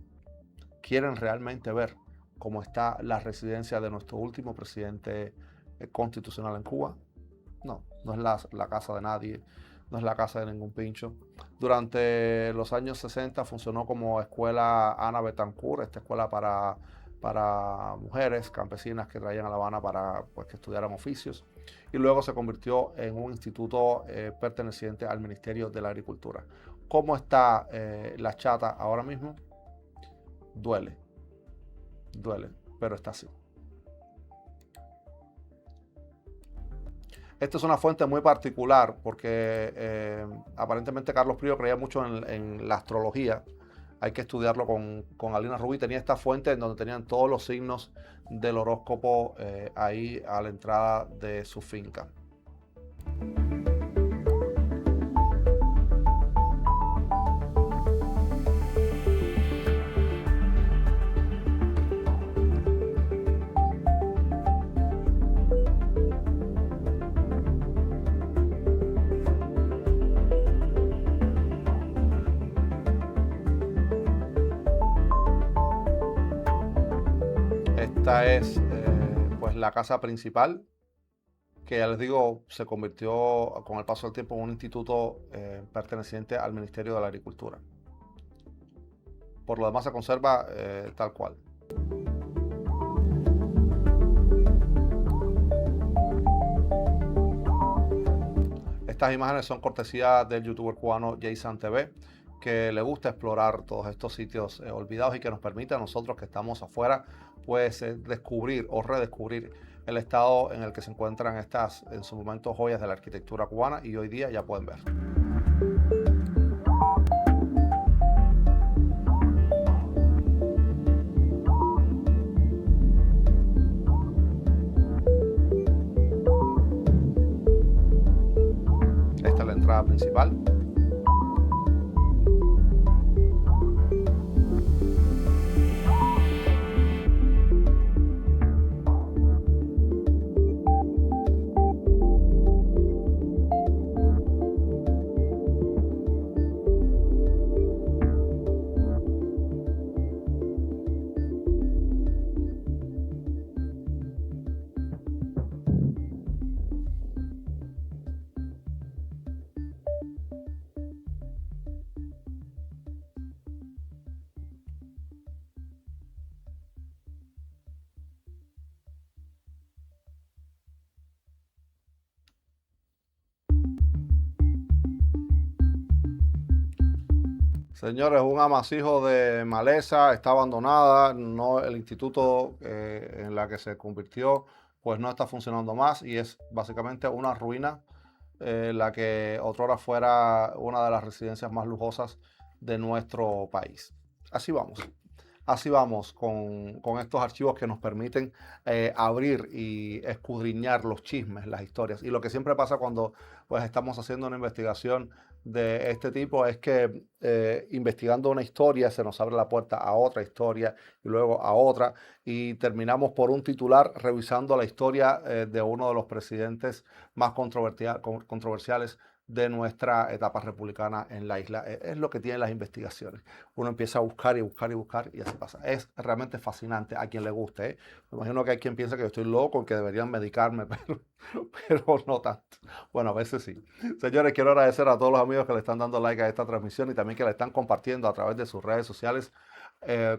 ¿quieren realmente ver cómo está la residencia de nuestro último presidente constitucional en Cuba? No, no es la casa de nadie, no es la casa de ningún pincho. Durante los años 60 funcionó como escuela Ana Betancourt, esta escuela para mujeres campesinas que traían a La Habana para pues, que estudiaran oficios, y luego se convirtió en un instituto perteneciente al Ministerio de la Agricultura. ¿Cómo está La Chata ahora mismo? Duele, pero está así. Esta es una fuente muy particular porque aparentemente Carlos Prío creía mucho en la astrología. Hay que estudiarlo con Alina Rubí. Tenía esta fuente en donde tenían todos los signos del horóscopo ahí a la entrada de su finca. Esta es pues la casa principal, que ya les digo, se convirtió con el paso del tiempo en un instituto perteneciente al Ministerio de la Agricultura. Por lo demás se conserva tal cual. Estas imágenes son cortesía del youtuber cubano Jason TV, que le gusta explorar todos estos sitios olvidados y que nos permite a nosotros que estamos afuera pues descubrir o redescubrir el estado en el que se encuentran estas en su momento joyas de la arquitectura cubana, y hoy día ya pueden ver. Esta es la entrada principal. Señores, un amasijo de maleza, está abandonada, no, el instituto en la que se convirtió pues no está funcionando más, y es básicamente una ruina, la que otrora fuera una de las residencias más lujosas de nuestro país. Así vamos. Así vamos con estos archivos que nos permiten abrir y escudriñar los chismes, las historias. Y lo que siempre pasa cuando pues, estamos haciendo una investigación de este tipo es que investigando una historia se nos abre la puerta a otra historia y luego a otra y terminamos por un titular revisando la historia de uno de los presidentes más controversiales de nuestra etapa republicana en la isla. Es lo que tienen las investigaciones. Uno empieza a buscar y buscar y buscar y así pasa. Es realmente fascinante a quien le guste. Me imagino que hay quien piensa que yo estoy loco y que deberían medicarme, pero no tanto. Bueno, a veces sí. Señores, quiero agradecer a todos los amigos que le están dando like a esta transmisión y también que la están compartiendo a través de sus redes sociales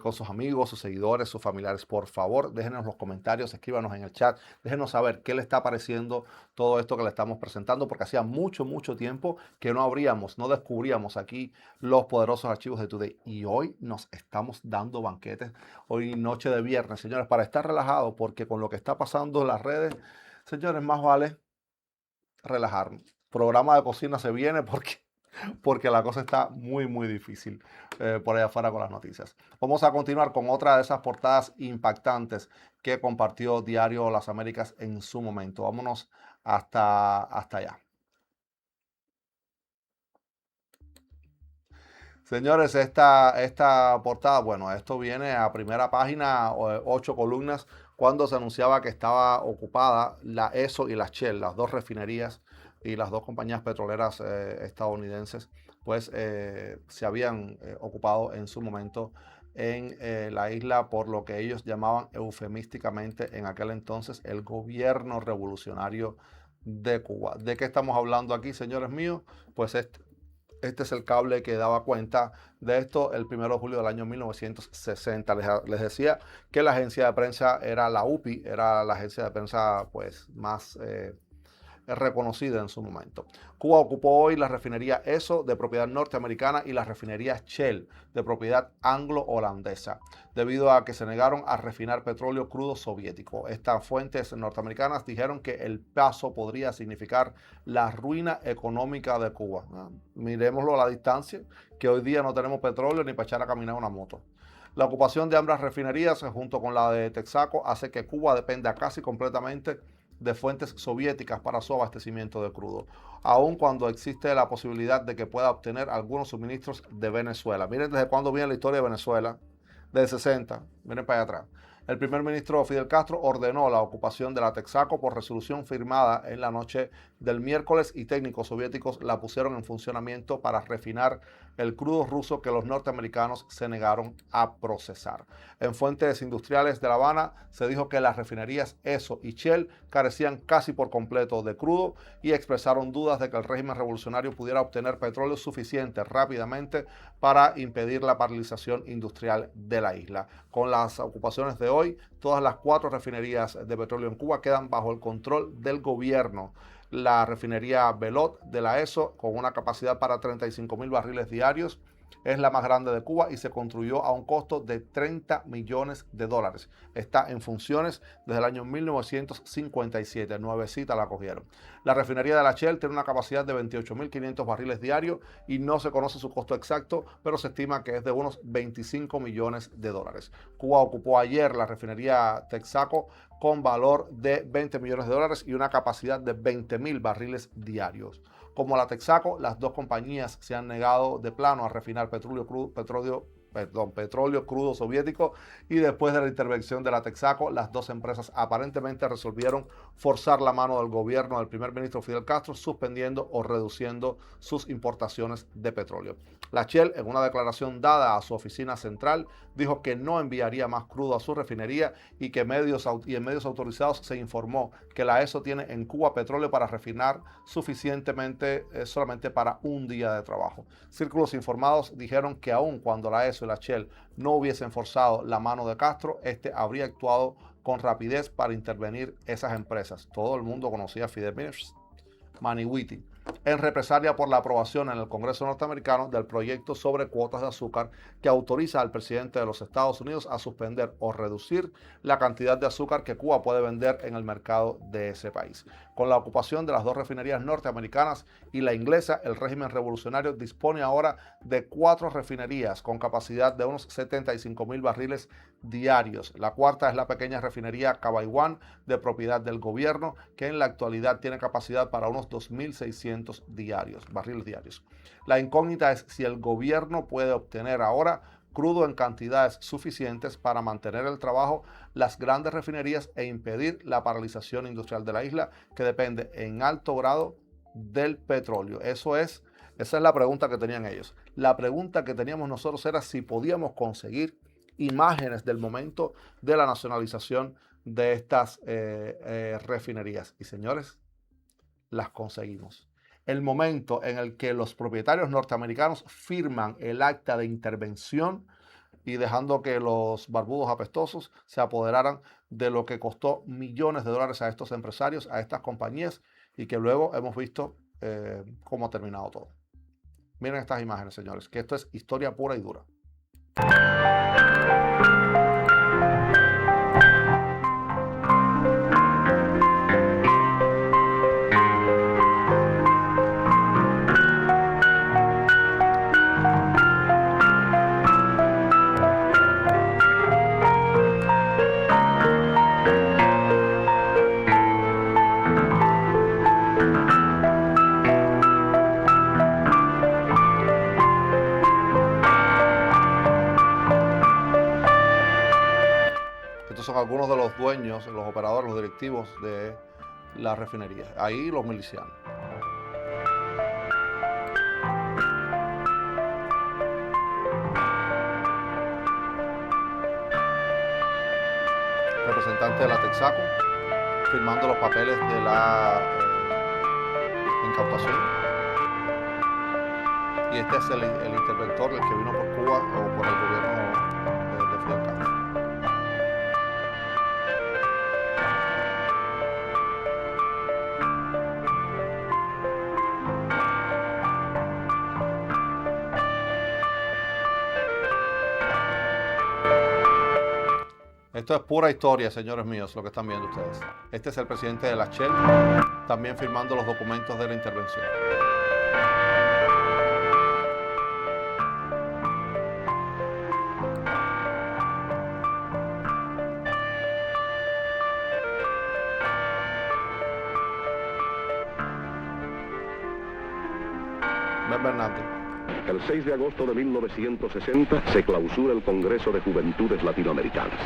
con sus amigos, sus seguidores, sus familiares. Por favor, déjenos los comentarios, escríbanos en el chat, déjenos saber qué le está pareciendo todo esto que le estamos presentando, porque hacía mucho tiempo que no descubríamos aquí los poderosos archivos de Today. Y hoy nos estamos dando banquetes, hoy noche de viernes, señores, para estar relajados, porque con lo que está pasando en las redes, señores, más vale relajarnos. Programa de cocina se viene porque la cosa está muy difícil por allá afuera con las noticias. Vamos a continuar con otra de esas portadas impactantes que compartió Diario Las Américas en su momento. Vámonos hasta allá. Señores, esta portada, bueno, esto viene a primera página, 8 columnas, cuando se anunciaba que estaba ocupada la ESO y la Shell, las dos refinerías y las dos compañías petroleras estadounidenses, pues se habían ocupado en su momento en la isla por lo que ellos llamaban eufemísticamente en aquel entonces el gobierno revolucionario de Cuba. ¿De qué estamos hablando aquí, señores míos? Pues este es el cable que daba cuenta de esto el 1 de julio del año 1960. Les decía que la agencia de prensa era la UPI, era la agencia de prensa pues más reconocida en su momento. Cuba ocupó hoy la refinería ESO de propiedad norteamericana y la refinería Shell de propiedad anglo-holandesa, debido a que se negaron a refinar petróleo crudo soviético. Estas fuentes norteamericanas dijeron que el paso podría significar la ruina económica de Cuba. Miremoslo a la distancia, que hoy día no tenemos petróleo ni para echar a caminar una moto. La ocupación de ambas refinerías, junto con la de Texaco, hace que Cuba dependa casi completamente de fuentes soviéticas para su abastecimiento de crudo, aun cuando existe la posibilidad de que pueda obtener algunos suministros de Venezuela. Miren desde cuándo viene la historia de Venezuela, del 60, miren para allá atrás. El primer ministro Fidel Castro ordenó la ocupación de la Texaco por resolución firmada en la noche del miércoles y técnicos soviéticos la pusieron en funcionamiento para refinar el crudo ruso que los norteamericanos se negaron a procesar. En fuentes industriales de La Habana se dijo que las refinerías ESO y Shell carecían casi por completo de crudo y expresaron dudas de que el régimen revolucionario pudiera obtener petróleo suficiente rápidamente para impedir la paralización industrial de la isla. Con las ocupaciones de hoy, todas las 4 refinerías de petróleo en Cuba quedan bajo el control del gobierno. La refinería Belot de la ESO, con una capacidad para 35,000 barriles diarios, es la más grande de Cuba y se construyó a un costo de $30 millones. Está en funciones desde el año 1957, nuevecita la cogieron. La refinería de la Shell tiene una capacidad de 28.500 barriles diarios y no se conoce su costo exacto, pero se estima que es de unos $25 millones. Cuba ocupó ayer la refinería Texaco con valor de $20 millones y una capacidad de 20.000 barriles diarios. Como la Texaco, las dos compañías se han negado de plano a refinar petróleo crudo soviético y después de la intervención de la Texaco, las dos empresas aparentemente resolvieron forzar la mano del gobierno del primer ministro Fidel Castro, suspendiendo o reduciendo sus importaciones de petróleo. La Shell, en una declaración dada a su oficina central, dijo que no enviaría más crudo a su refinería y que en medios autorizados se informó que la ESO tiene en Cuba petróleo para refinar suficientemente solamente para un día de trabajo. Círculos informados dijeron que aun cuando la ESO y la Shell no hubiesen forzado la mano de Castro, este habría actuado con rapidez para intervenir esas empresas. Todo el mundo conocía a Fidel Maniwiti. en represalia por la aprobación en el Congreso norteamericano del proyecto sobre cuotas de azúcar que autoriza al presidente de los Estados Unidos a suspender o reducir la cantidad de azúcar que Cuba puede vender en el mercado de ese país. Con la ocupación de las dos refinerías norteamericanas y la inglesa, el régimen revolucionario dispone ahora de 4 refinerías con capacidad de unos 75,000 barriles diarios. La cuarta es la pequeña refinería Cabaiguán, de propiedad del gobierno, que en la actualidad tiene capacidad para unos 2.600 barriles diarios. La incógnita es si el gobierno puede obtener ahora crudo en cantidades suficientes para mantener el trabajo las grandes refinerías e impedir la paralización industrial de la isla, que depende en alto grado del petróleo. Esa es la pregunta que tenían ellos. La pregunta que teníamos nosotros era si podíamos conseguir imágenes del momento de la nacionalización de estas refinerías. Y señores, las conseguimos. El momento en el que los propietarios norteamericanos firman el acta de intervención y dejando que los barbudos apestosos se apoderaran de lo que costó millones de dólares a estos empresarios, a estas compañías, y que luego hemos visto cómo ha terminado todo. Miren estas imágenes, señores, que esto es historia pura y dura. Son algunos de los dueños, los operadores, los directivos de la refinería. Ahí los milicianos. Representante de la Texaco firmando los papeles de la incautación. Y este es el interventor, el que vino por Cuba o por el gobierno de Fidel Castro. Esto es pura historia, señores míos, lo que están viendo ustedes. Este es el presidente de la Shell, también firmando los documentos de la intervención. Ben Bernardi. El 6 de agosto de 1960 se clausura el Congreso de Juventudes Latinoamericanas.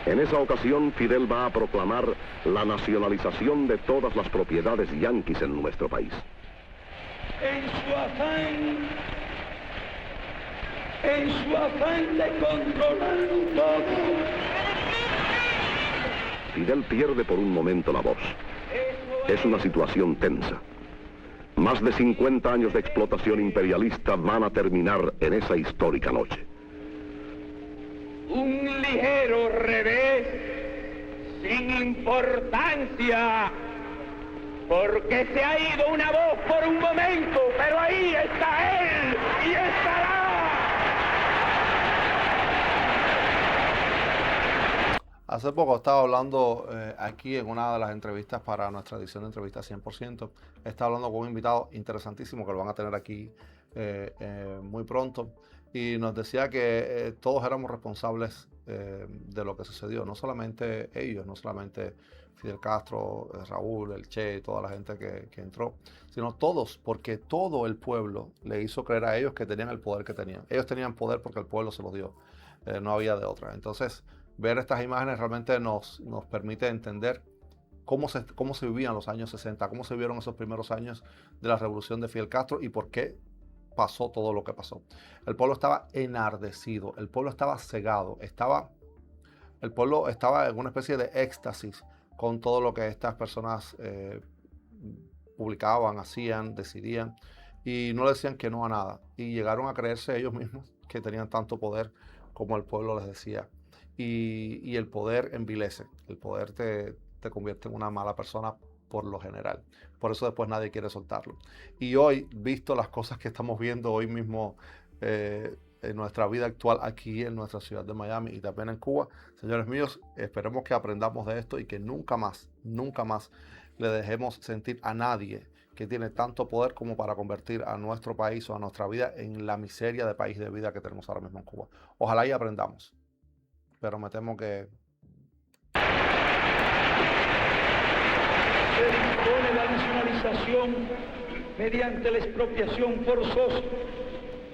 En esa ocasión, Fidel va a proclamar la nacionalización de todas las propiedades yanquis en nuestro país. En su afán de controlarlo todo. Fidel pierde por un momento la voz. Es una situación tensa. Más de 50 años de explotación imperialista van a terminar en esa histórica noche. Un ligero revés, sin importancia, porque se ha ido una voz por un momento, pero ahí está él y estará. Hace poco estaba hablando aquí en una de las entrevistas para nuestra edición de Entrevistas 100%. Estaba hablando con un invitado interesantísimo que lo van a tener aquí muy pronto. Y nos decía que todos éramos responsables de lo que sucedió. No solamente ellos, no solamente Fidel Castro, Raúl, el Che, toda la gente que entró, sino todos, porque todo el pueblo le hizo creer a ellos que tenían el poder que tenían. Ellos tenían poder porque el pueblo se lo dio. No había de otra. Entonces, ver estas imágenes realmente nos permite entender cómo se vivían los años 60, cómo se vivieron esos primeros años de la revolución de Fidel Castro y por qué pasó todo lo que pasó. El pueblo estaba enardecido, el pueblo estaba cegado, el pueblo estaba en una especie de éxtasis con todo lo que estas personas publicaban, hacían, decidían, y no le decían que no a nada. Y llegaron a creerse ellos mismos que tenían tanto poder como el pueblo les decía. Y el poder envilece, el poder te convierte en una mala persona por lo general. Por eso después nadie quiere soltarlo. Y hoy, visto las cosas que estamos viendo hoy mismo en nuestra vida actual aquí en nuestra ciudad de Miami y también en Cuba, señores míos, esperemos que aprendamos de esto y que nunca más le dejemos sentir a nadie que tiene tanto poder como para convertir a nuestro país o a nuestra vida en la miseria de país de vida que tenemos ahora mismo en Cuba. Ojalá y aprendamos, pero me temo que... Se dispone la nacionalización mediante la expropiación forzosa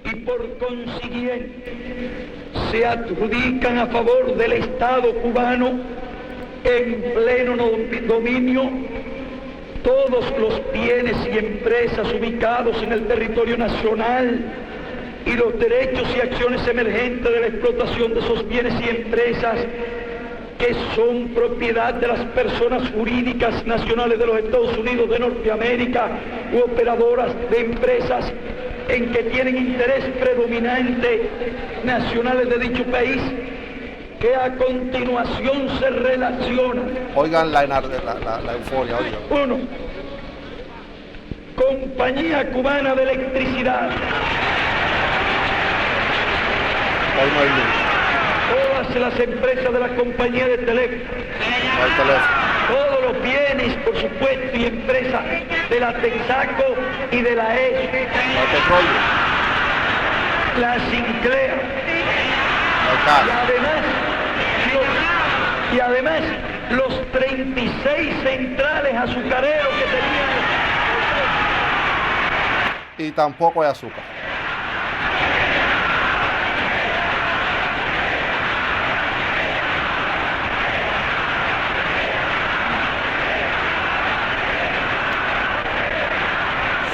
y por consiguiente se adjudican a favor del Estado cubano en pleno dominio todos los bienes y empresas ubicados en el territorio nacional y los derechos y acciones emergentes de la explotación de esos bienes y empresas que son propiedad de las personas jurídicas nacionales de los Estados Unidos de Norteamérica u operadoras de empresas en que tienen interés predominante nacionales de dicho país, que a continuación se relaciona. Oigan la euforia, oigan. 1. Compañía Cubana de Electricidad. Hoy no hay luz. Todas las empresas de la compañía de teléfono. No hay teléfono. Todos los bienes, por supuesto, y empresas de la Texaco y de la ESO. No hay petróleo. La Sinclair. No hay gas. Y además, los 36 centrales azucareros que tenían. Y tampoco hay azúcar.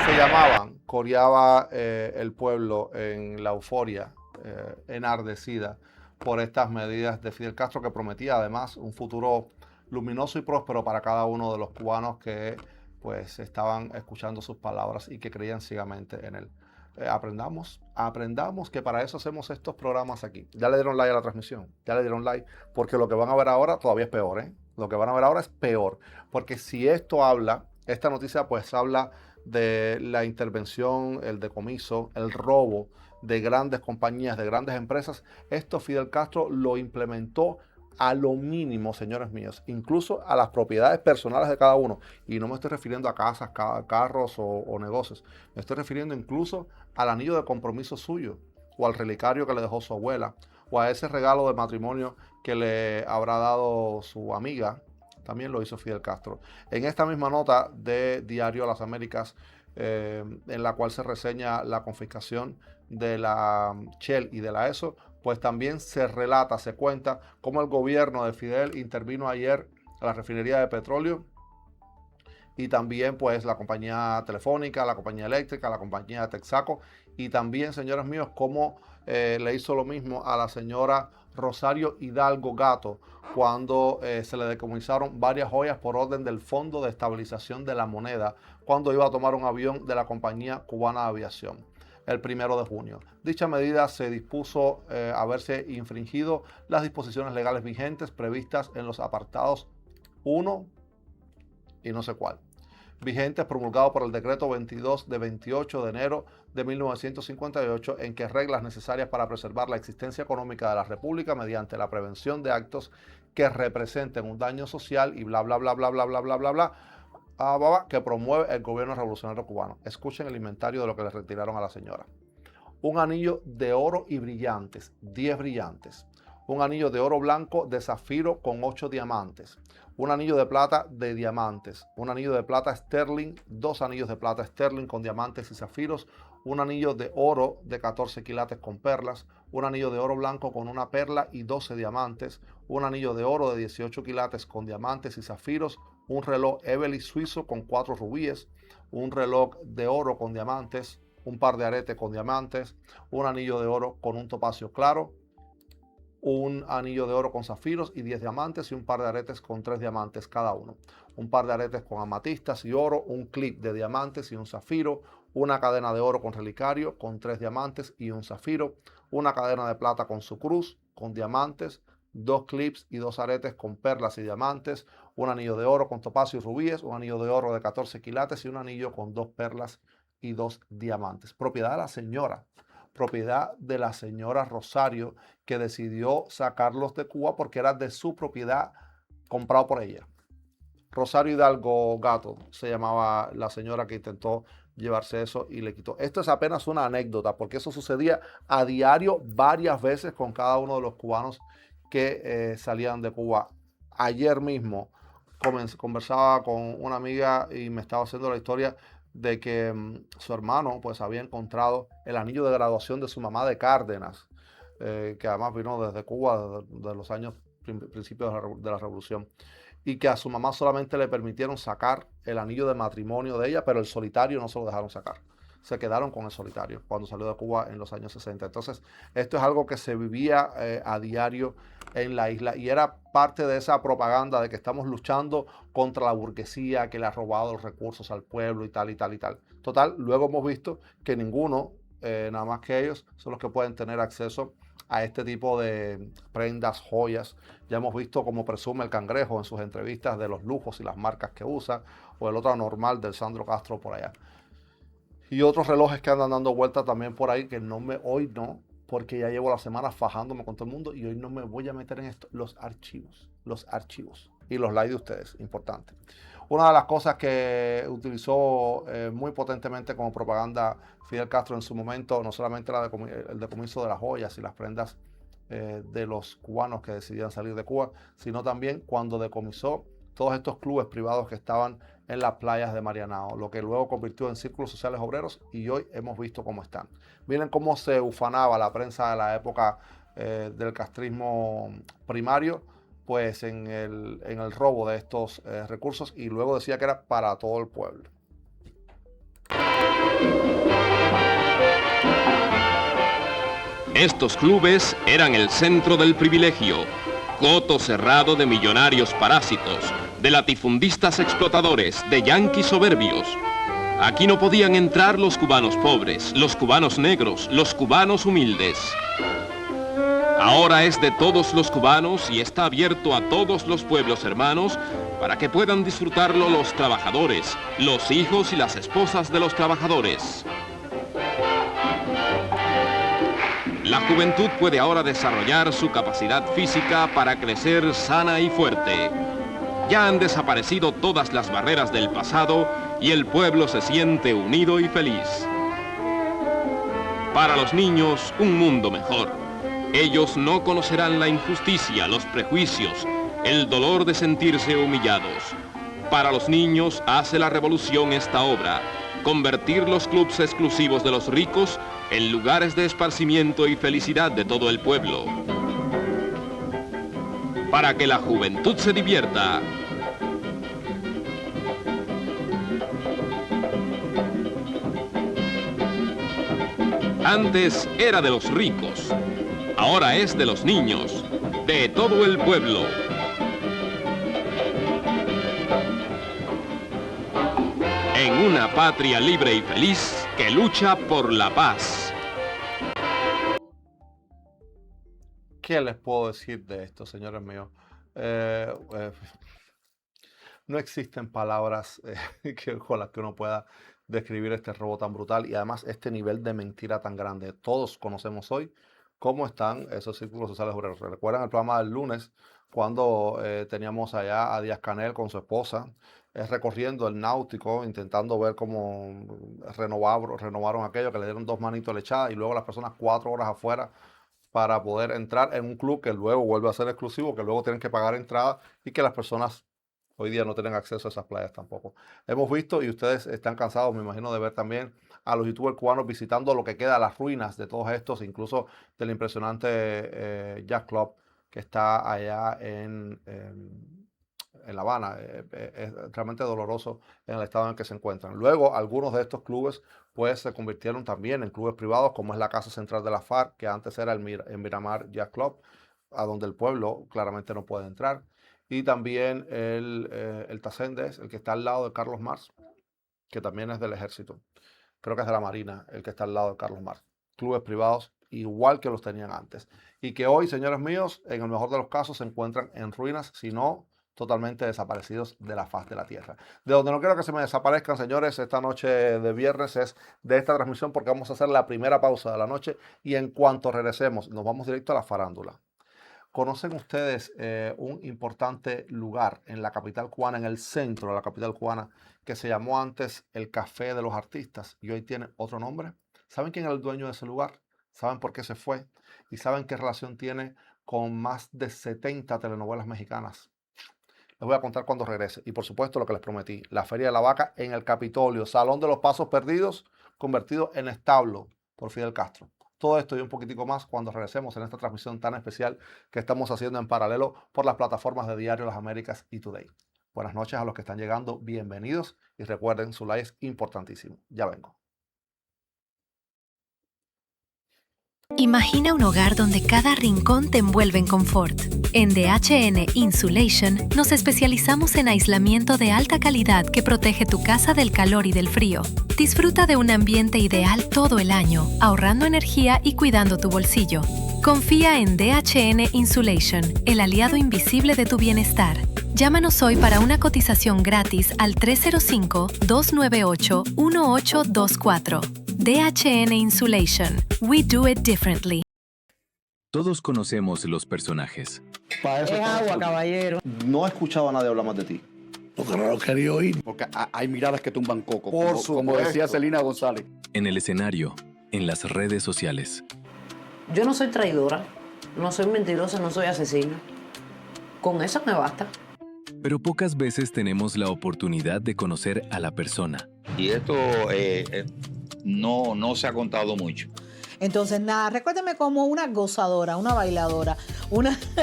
Se llamaban, coreaba el pueblo en la euforia enardecida por estas medidas de Fidel Castro, que prometía además un futuro luminoso y próspero para cada uno de los cubanos que pues estaban escuchando sus palabras y que creían ciegamente en él. Aprendamos que para eso hacemos estos programas aquí. Ya le dieron like a la transmisión, ya le dieron like, porque lo que van a ver ahora todavía es peor, ¿eh? Lo que van a ver ahora es peor, porque si esta noticia pues habla de la intervención, el decomiso, el robo de grandes compañías, de grandes empresas, esto Fidel Castro lo implementó a lo mínimo, señores míos, incluso a las propiedades personales de cada uno. Y no me estoy refiriendo a casas, carros o negocios. Me estoy refiriendo incluso al anillo de compromiso suyo, o al relicario que le dejó su abuela, o a ese regalo de matrimonio que le habrá dado su amiga. También lo hizo Fidel Castro. En esta misma nota de Diario Las Américas, en la cual se reseña la confiscación de la Shell y de la ESO, pues también se relata, se cuenta cómo el gobierno de Fidel intervino ayer a la refinería de petróleo y también pues la compañía telefónica, la compañía eléctrica, la compañía de Texaco, y también, señores míos, cómo le hizo lo mismo a la señora Rosario Hidalgo Gato cuando se le decomisaron varias joyas por orden del Fondo de Estabilización de la Moneda cuando iba a tomar un avión de la compañía cubana de aviación el 1 de junio. Dicha medida se dispuso haberse infringido las disposiciones legales vigentes previstas en los apartados 1 y no sé cuál, vigentes promulgado por el decreto 22 de 28 de enero de 1958, en que reglas necesarias para preservar la existencia económica de la República mediante la prevención de actos que representen un daño social y bla bla bla bla bla bla bla bla bla que promueve el gobierno revolucionario cubano. Escuchen el inventario de lo que le retiraron a la señora. Un anillo de oro y brillantes, 10 brillantes. Un anillo de oro blanco de zafiro con 8 diamantes. Un anillo de plata de diamantes. Un anillo de plata sterling, 2 anillos de plata sterling con diamantes y zafiros. Un anillo de oro de 14 quilates con perlas. Un anillo de oro blanco con una perla y 12 diamantes. Un anillo de oro de 18 quilates con diamantes y zafiros. Un reloj Everly suizo con 4 rubíes. Un reloj de oro con diamantes. Un par de aretes con diamantes. Un anillo de oro con un topacio claro. Un anillo de oro con zafiros y 10 diamantes, y un par de aretes con 3 diamantes cada uno. Un par de aretes con amatistas y oro, un clip de diamantes y un zafiro, una cadena de oro con relicario con 3 diamantes y un zafiro, una cadena de plata con su cruz, con diamantes, 2 clips y 2 aretes con perlas y diamantes, un anillo de oro con topacio y rubíes, un anillo de oro de 14 quilates y un anillo con 2 perlas y 2 diamantes. Propiedad de la señora Rosario, que decidió sacarlos de Cuba porque era de su propiedad, comprado por ella. Rosario Hidalgo Gato se llamaba la señora que intentó llevarse eso y le quitó. Esto es apenas una anécdota, porque eso sucedía a diario varias veces con cada uno de los cubanos que salían de Cuba. Ayer mismo conversaba con una amiga y me estaba haciendo la historia de que su hermano pues había encontrado el anillo de graduación de su mamá de Cárdenas, que además vino desde Cuba, de los años principios de la Revolución, y que a su mamá solamente le permitieron sacar el anillo de matrimonio de ella, pero el solitario no se lo dejaron sacar. Se quedaron con el solitario cuando salió de Cuba en los años 60. Entonces, esto es algo que se vivía a diario en la isla y era parte de esa propaganda de que estamos luchando contra la burguesía que le ha robado los recursos al pueblo y tal y tal y tal. Total, luego hemos visto que ninguno, nada más que ellos, son los que pueden tener acceso a este tipo de prendas, joyas. Ya hemos visto cómo presume el Cangrejo en sus entrevistas de los lujos y las marcas que usa, o el otro anormal del Sandro Castro por allá. Y otros relojes que andan dando vueltas también por ahí, que hoy no, porque ya llevo la semana fajándome con todo el mundo y hoy no me voy a meter en esto. Los archivos y los likes de ustedes, importante. Una de las cosas que utilizó muy potentemente como propaganda Fidel Castro en su momento, no solamente el decomiso de las joyas y las prendas de los cubanos que decidían salir de Cuba, sino también cuando decomisó todos estos clubes privados que estaban en las playas de Marianao, lo que luego convirtió en círculos sociales obreros y hoy hemos visto cómo están. Miren cómo se ufanaba la prensa de la época del castrismo primario, pues en el robo de estos recursos, y luego decía que era para todo el pueblo. Estos clubes eran el centro del privilegio, coto cerrado de millonarios parásitos, de latifundistas explotadores, de yanquis soberbios. Aquí no podían entrar los cubanos pobres, los cubanos negros, los cubanos humildes. Ahora es de todos los cubanos y está abierto a todos los pueblos hermanos para que puedan disfrutarlo los trabajadores, los hijos y las esposas de los trabajadores. La juventud puede ahora desarrollar su capacidad física para crecer sana y fuerte. Ya han desaparecido todas las barreras del pasado y el pueblo se siente unido y feliz. Para los niños, un mundo mejor. Ellos no conocerán la injusticia, los prejuicios, el dolor de sentirse humillados. Para los niños hace la revolución esta obra, convertir los clubes exclusivos de los ricos en lugares de esparcimiento y felicidad de todo el pueblo. Para que la juventud se divierta. Antes era de los ricos. Ahora es de los niños, de todo el pueblo. En una patria libre y feliz que lucha por la paz. ¿Qué les puedo decir de esto, señores míos? No existen palabras con las que uno pueda describir este robo tan brutal y además este nivel de mentira tan grande. Todos conocemos hoy cómo están esos círculos sociales obreros. ¿Recuerdan el programa del lunes cuando teníamos allá a Díaz-Canel con su esposa recorriendo el Náutico, intentando ver cómo renovaron aquello, que le dieron 2 manitos lechadas y luego las personas 4 horas afuera para poder entrar en un club que luego vuelve a ser exclusivo, que luego tienen que pagar entrada y que las personas hoy día no tienen acceso a esas playas tampoco? Hemos visto, y ustedes están cansados, me imagino, de ver también a los youtubers cubanos visitando lo que queda, las ruinas de todos estos, incluso del impresionante Jazz Club que está allá en La Habana. Es realmente doloroso en el estado en el que se encuentran. Luego, algunos de estos clubes pues se convirtieron también en clubes privados, como es la Casa Central de la FARC, que antes era el Miramar Jazz Club, a donde el pueblo claramente no puede entrar. Y también el Tacendes, el que está al lado de Carlos Marx, que también es del ejército. Creo que es de la Marina, el que está al lado de Carlos Marx. Clubes privados igual que los tenían antes. Y que hoy, señores míos, en el mejor de los casos se encuentran en ruinas, si no totalmente desaparecidos de la faz de la tierra. De donde no quiero que se me desaparezcan, señores, esta noche de viernes es de esta transmisión, porque vamos a hacer la primera pausa de la noche y en cuanto regresemos nos vamos directo a la farándula. ¿Conocen ustedes un importante lugar en la capital cubana, en el centro de la capital cubana, que se llamó antes el Café de los Artistas y hoy tiene otro nombre? ¿Saben quién era el dueño de ese lugar? ¿Saben por qué se fue? ¿Y saben qué relación tiene con más de 70 telenovelas mexicanas? Les voy a contar cuando regrese. Y por supuesto lo que les prometí, la Feria de la Vaca en el Capitolio, Salón de los Pasos Perdidos, convertido en establo por Fidel Castro. Todo esto y un poquitico más cuando regresemos en esta transmisión tan especial que estamos haciendo en paralelo por las plataformas de Diario Las Américas y Today. Buenas noches a los que están llegando, bienvenidos y recuerden, su like es importantísimo. Ya vengo. Imagina un hogar donde cada rincón te envuelve en confort. En DHN Insulation nos especializamos en aislamiento de alta calidad que protege tu casa del calor y del frío. Disfruta de un ambiente ideal todo el año, ahorrando energía y cuidando tu bolsillo. Confía en DHN Insulation, el aliado invisible de tu bienestar. Llámanos hoy para una cotización gratis al 305-298-1824. DHN Insulation. We do it differently. Todos conocemos los personajes. Es agua, caballero. No he escuchado a nadie hablar más de ti. Porque no lo quería oír. Porque hay miradas que tumban coco. Como decía Celina González. En el escenario, en las redes sociales. Yo no soy traidora, no soy mentirosa, no soy asesina. Con eso me basta. Pero pocas veces tenemos la oportunidad de conocer a la persona. Y esto no se ha contado mucho. Entonces, nada, recuérdeme como una gozadora, una bailadora,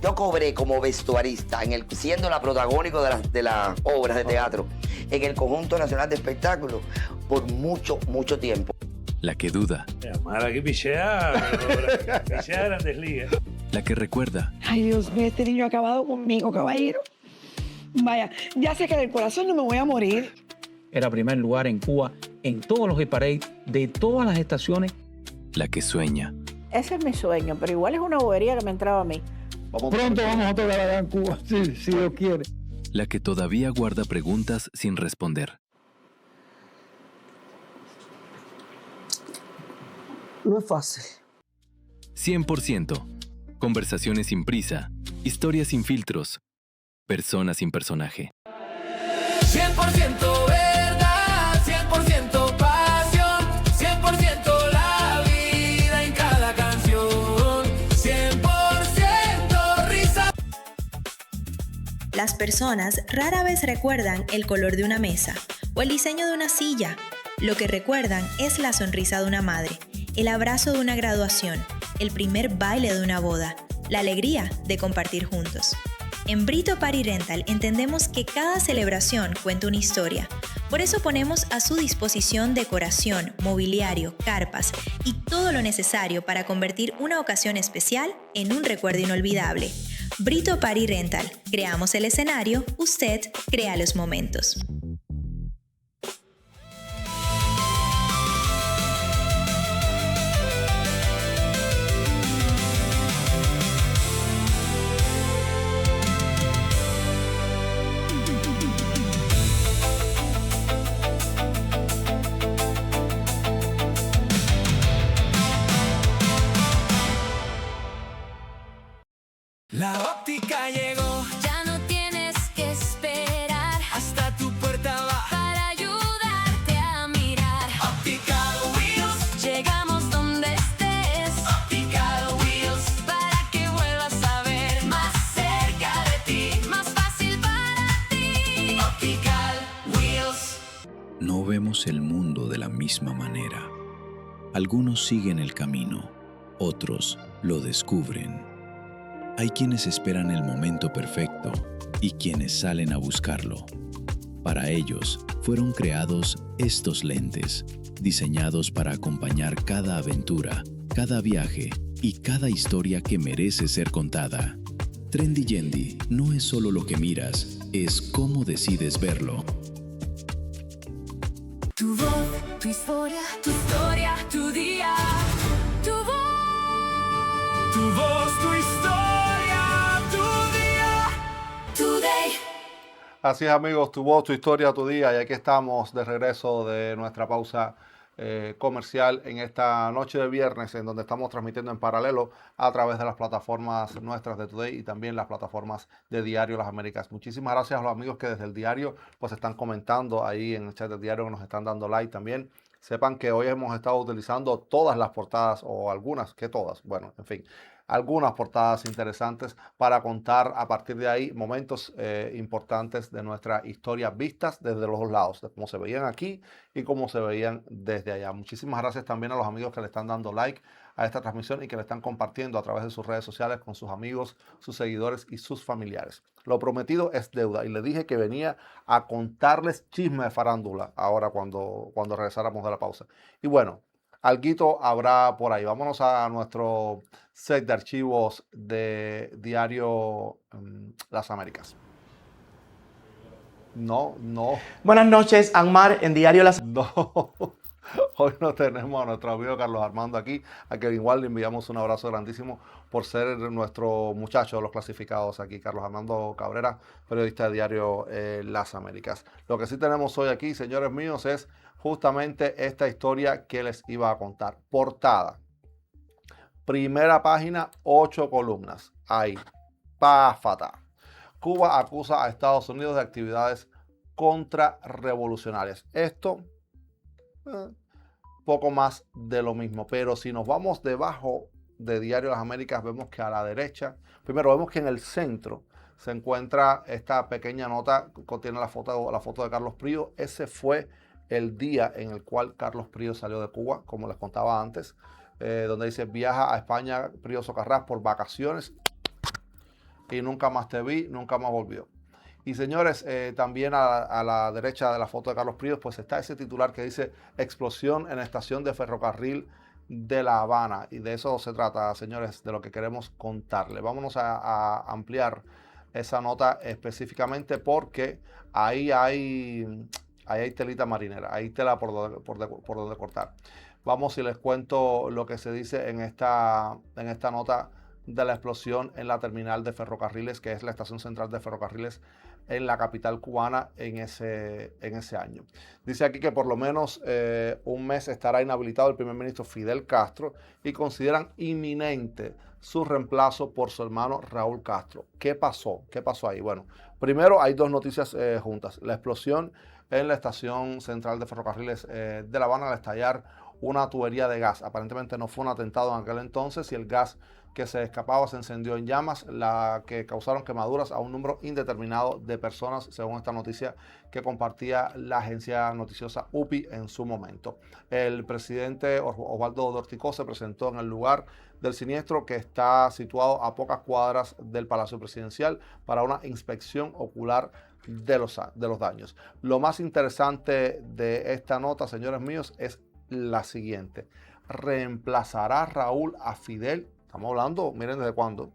Yo cobré como vestuarista, siendo la protagónico de las obras de teatro, en el Conjunto Nacional de Espectáculos, por mucho, mucho tiempo. La que duda. Mara que pichea Grandes Ligas. La que recuerda. Ay, Dios mío, este niño ha acabado conmigo, caballero. Vaya, ya sé que del corazón no me voy a morir. Era primer lugar en Cuba, en todos los hit parades, de todas las estaciones. La que sueña. Ese es mi sueño, pero igual es una bobería que me entraba a mí. Pronto vamos a tocar allá en Cuba, si Dios quiere. La que todavía guarda preguntas sin responder. No es fácil. 100%. Conversaciones sin prisa. Historias sin filtros. Personas sin personaje. 100% verdad, 100% pasión, 100% la vida en cada canción, 100% risa. Las personas rara vez recuerdan el color de una mesa o el diseño de una silla. Lo que recuerdan es la sonrisa de una madre, el abrazo de una graduación, el primer baile de una boda, la alegría de compartir juntos. En Brito Party Rental entendemos que cada celebración cuenta una historia. Por eso ponemos a su disposición decoración, mobiliario, carpas y todo lo necesario para convertir una ocasión especial en un recuerdo inolvidable. Brito Party Rental. Creamos el escenario, usted crea los momentos. La óptica llegó. Ya no tienes que esperar. Hasta tu puerta va. Para ayudarte a mirar. Optical Wheels. Llegamos donde estés. Optical Wheels. Para que vuelvas a ver. Más cerca de ti. Más fácil para ti. Optical Wheels. No vemos el mundo de la misma manera. Algunos siguen el camino, otros lo descubren. Hay quienes esperan el momento perfecto y quienes salen a buscarlo. Para ellos fueron creados estos lentes, diseñados para acompañar cada aventura, cada viaje y cada historia que merece ser contada. Trendy Yendi no es solo lo que miras, es cómo decides verlo. Tu voz, tu historia, tu día, tu voz. Así es, amigos, tu voz, tu historia, tu día. Y aquí estamos de regreso de nuestra pausa comercial en esta noche de viernes, en donde estamos transmitiendo en paralelo a través de las plataformas nuestras de Today y también las plataformas de Diario Las Américas. Muchísimas gracias a los amigos que desde el diario pues están comentando ahí en el chat del diario, que nos están dando like también. Sepan que hoy hemos estado utilizando todas las portadas, o algunas, que todas, bueno, en fin, algunas portadas interesantes para contar a partir de ahí momentos importantes de nuestra historia vistas desde los dos lados, de cómo se veían aquí y cómo se veían desde allá. Muchísimas gracias también a los amigos que le están dando like a esta transmisión y que le están compartiendo a través de sus redes sociales con sus amigos, sus seguidores y sus familiares. Lo prometido es deuda y le dije que venía a contarles chisme de farándula ahora cuando regresáramos de la pausa. Y bueno, alguito habrá por ahí. Vámonos a nuestro set de archivos de Diario Las Américas. No. Buenas noches, Anmar, en Diario Las... No. Hoy no tenemos a nuestro amigo Carlos Armando aquí, a quien igual le enviamos un abrazo grandísimo por ser nuestro muchacho de los clasificados aquí, Carlos Armando Cabrera, periodista de Diario Las Américas. Lo que sí tenemos hoy aquí, señores míos, es justamente esta historia que les iba a contar. Portada, primera página, 8 columnas. Ahí, páfata. Cuba acusa a Estados Unidos de actividades contrarrevolucionarias. Esto... poco más de lo mismo, pero si nos vamos debajo de Diario Las Américas, vemos que a la derecha, primero vemos que en el centro se encuentra esta pequeña nota, contiene la foto de Carlos Prío. Ese fue el día en el cual Carlos Prío salió de Cuba, como les contaba antes, donde dice: viaja a España Prío Socarrás por vacaciones y nunca más te vi, nunca más volvió. Y señores, también a la derecha de la foto de Carlos Prío, pues está ese titular que dice: explosión en estación de ferrocarril de La Habana. Y de eso se trata, señores, de lo que queremos contarle. Vámonos a ampliar esa nota específicamente porque ahí hay telita marinera, hay tela por donde cortar. Vamos y les cuento lo que se dice en esta nota de la explosión en la terminal de ferrocarriles, que es la estación central de ferrocarriles en la capital cubana en ese año. Dice aquí que por lo menos un mes estará inhabilitado el primer ministro Fidel Castro y consideran inminente su reemplazo por su hermano Raúl Castro. ¿Qué pasó? ¿Qué pasó ahí? Bueno, primero hay dos noticias juntas. La explosión en la estación central de ferrocarriles de La Habana al estallar una tubería de gas. Aparentemente no fue un atentado en aquel entonces y el gas que se escapaba se encendió en llamas, la que causaron quemaduras a un número indeterminado de personas, según esta noticia que compartía la agencia noticiosa UPI en su momento. El presidente Osvaldo Dorticó se presentó en el lugar del siniestro, que está situado a pocas cuadras del Palacio Presidencial, para una inspección ocular de los daños. Lo más interesante de esta nota, señores míos, es la siguiente: ¿reemplazará Raúl a Fidel? Estamos hablando, miren desde cuándo.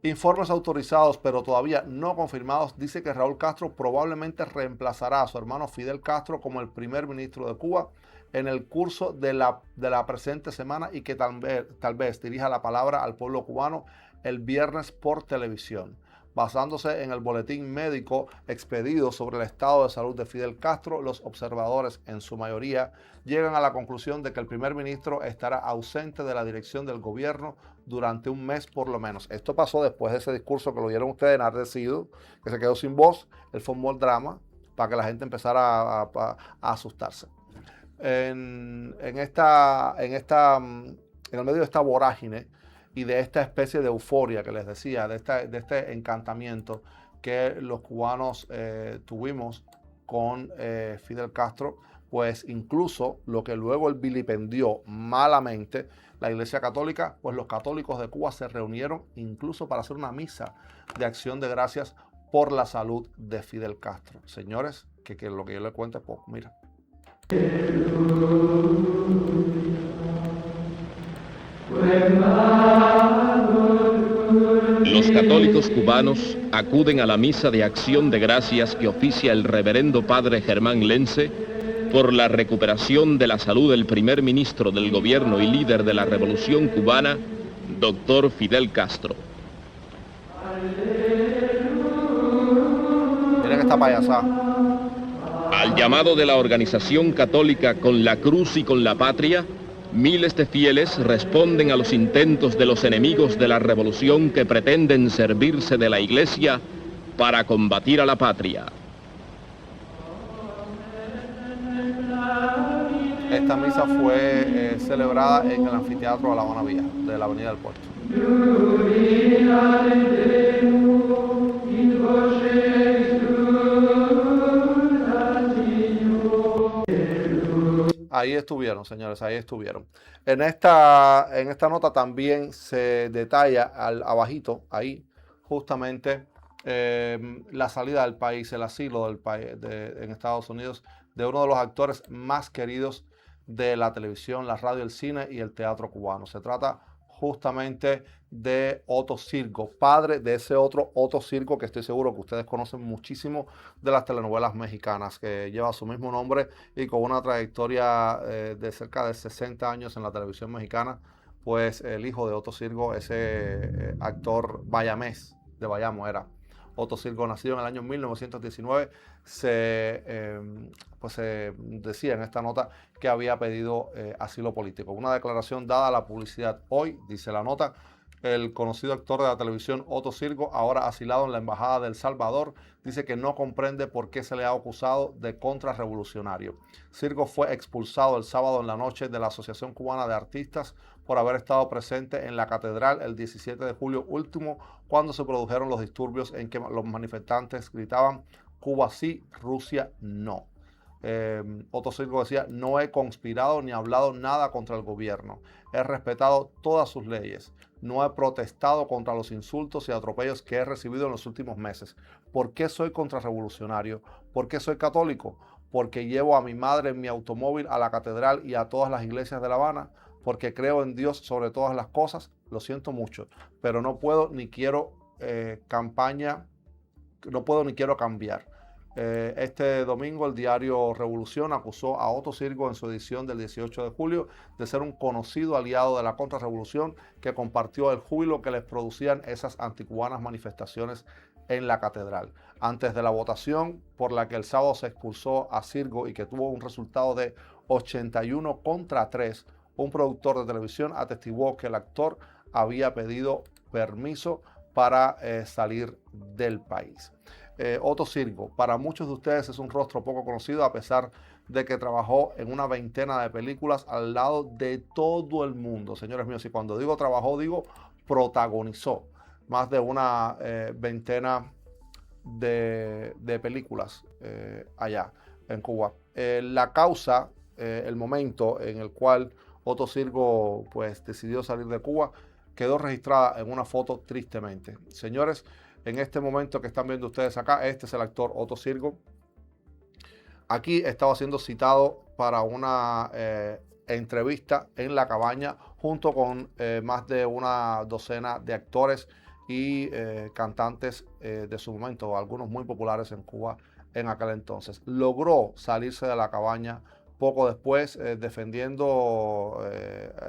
Informes autorizados, pero todavía no confirmados, dice que Raúl Castro probablemente reemplazará a su hermano Fidel Castro como el primer ministro de Cuba en el curso de la presente semana, y que tal vez dirija la palabra al pueblo cubano el viernes por televisión. Basándose en el boletín médico expedido sobre el estado de salud de Fidel Castro, los observadores, en su mayoría, llegan a la conclusión de que el primer ministro estará ausente de la dirección del gobierno durante un mes por lo menos. Esto pasó después de ese discurso que lo dieron ustedes enardecido, que se quedó sin voz. Él formó el drama para que la gente empezara a asustarse. En el medio de esta vorágine y de esta especie de euforia que les decía, de este encantamiento que los cubanos tuvimos con Fidel Castro, pues incluso lo que luego él vilipendió malamente la Iglesia Católica, pues los católicos de Cuba se reunieron incluso para hacer una misa de acción de gracias por la salud de Fidel Castro. Señores, que lo que yo les cuento es poco, mira. Los católicos cubanos acuden a la misa de acción de gracias que oficia el reverendo padre Germán Lence por la recuperación de la salud del primer ministro del gobierno y líder de la revolución cubana, doctor Fidel Castro. esta payasada. Al llamado de la organización católica Con la Cruz y con la Patria, miles de fieles responden a los intentos de los enemigos de la revolución que pretenden servirse de la Iglesia para combatir a la patria. Esta misa fue celebrada en el anfiteatro de La Habana Vieja, de la Avenida del Puerto. Ahí estuvieron, señores, ahí estuvieron. En esta nota también se detalla abajito, ahí, justamente, la salida del país, el asilo del país en Estados Unidos, de uno de los actores más queridos de la televisión, la radio, el cine y el teatro cubano. Se trata justamente de Otto Sirgo, padre de ese otro Otto Sirgo que estoy seguro que ustedes conocen muchísimo de las telenovelas mexicanas, que lleva su mismo nombre y con una trayectoria de cerca de 60 años en la televisión mexicana. Pues el hijo de Otto Sirgo, ese actor bayamés, de Bayamo era. Otto Sirgo, nacido en el año 1919, se decía en esta nota que había pedido asilo político. Una declaración dada a la publicidad hoy, dice la nota, el conocido actor de la televisión Otto Sirgo, ahora asilado en la Embajada de El Salvador, dice que no comprende por qué se le ha acusado de contrarrevolucionario. Sirgo fue expulsado el sábado en la noche de la Asociación Cubana de Artistas por haber estado presente en la catedral el 17 de julio último, cuando se produjeron los disturbios en que los manifestantes gritaban Cuba sí, Rusia no. Otto Sirgo decía: no he conspirado ni hablado nada contra el gobierno, he respetado todas sus leyes, no he protestado contra los insultos y atropellos que he recibido en los últimos meses. ¿Por qué soy contrarrevolucionario? ¿Por qué soy católico? Porque llevo a mi madre en mi automóvil a la catedral y a todas las iglesias de La Habana, porque creo en Dios sobre todas las cosas. Lo siento mucho, pero no puedo ni quiero cambiar. Este domingo el diario Revolución acusó a Otto Sirgo en su edición del 18 de julio de ser un conocido aliado de la contrarrevolución que compartió el júbilo que les producían esas anticubanas manifestaciones en la catedral. Antes de la votación por la que el sábado se expulsó a Sirgo y que tuvo un resultado de 81 contra 3, un productor de televisión atestiguó que el actor había pedido permiso para salir del país. Otto Sirgo, para muchos de ustedes es un rostro poco conocido, a pesar de que trabajó en una veintena de películas al lado de todo el mundo. Señores míos, y cuando digo trabajó, digo protagonizó más de una veintena de películas allá en Cuba. La causa, el momento en el cual Otto Sirgo pues decidió salir de Cuba, quedó registrada en una foto tristemente. Señores, en este momento que están viendo ustedes acá, este es el actor Otto Sirgo. Aquí estaba siendo citado para una entrevista en La Cabaña junto con más de una docena de actores y cantantes de su momento, algunos muy populares en Cuba en aquel entonces. Logró salirse de La Cabaña poco después, defendiendo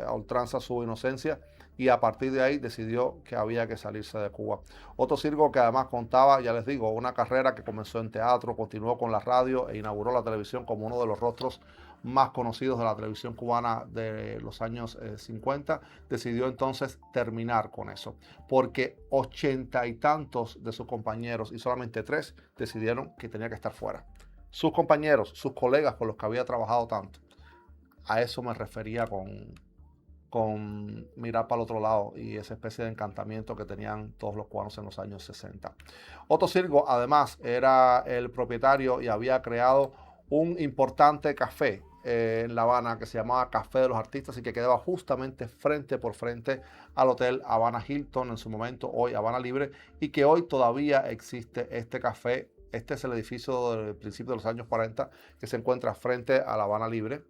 a ultranza su inocencia, y a partir de ahí decidió que había que salirse de Cuba. Otto Sirgo, que además contaba, ya les digo, una carrera que comenzó en teatro, continuó con la radio e inauguró la televisión como uno de los rostros más conocidos de la televisión cubana de los años 50, decidió entonces terminar con eso, porque 80 y tantos de sus compañeros y solamente 3 decidieron que tenía que estar fuera. Sus compañeros, sus colegas con los que había trabajado tanto. A eso me refería con mirar para el otro lado y esa especie de encantamiento que tenían todos los cubanos en los años 60. Otto Sirgo además era el propietario y había creado un importante café en La Habana que se llamaba Café de los Artistas y que quedaba justamente frente por frente al Hotel Habana Hilton, en su momento hoy Habana Libre, y que hoy todavía existe este café. Este es el edificio del principio de los años 40 que se encuentra frente a La Habana Libre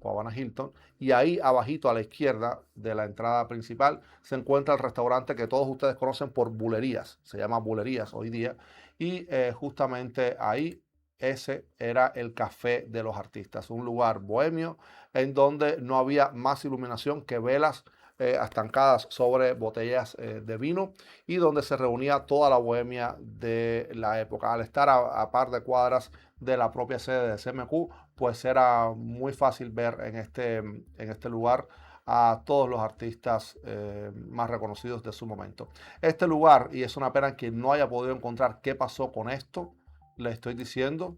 o Habana Hilton, y ahí abajito a la izquierda de la entrada principal se encuentra el restaurante que todos ustedes conocen por Bulerías, se llama Bulerías hoy día, y justamente ahí ese era el Café de los Artistas, un lugar bohemio en donde no había más iluminación que velas estancadas sobre botellas de vino y donde se reunía toda la bohemia de la época. Al estar a par de cuadras de la propia sede de CMQ, pues era muy fácil ver en este lugar a todos los artistas más reconocidos de su momento. Este lugar, y es una pena que no haya podido encontrar qué pasó con esto, le estoy diciendo,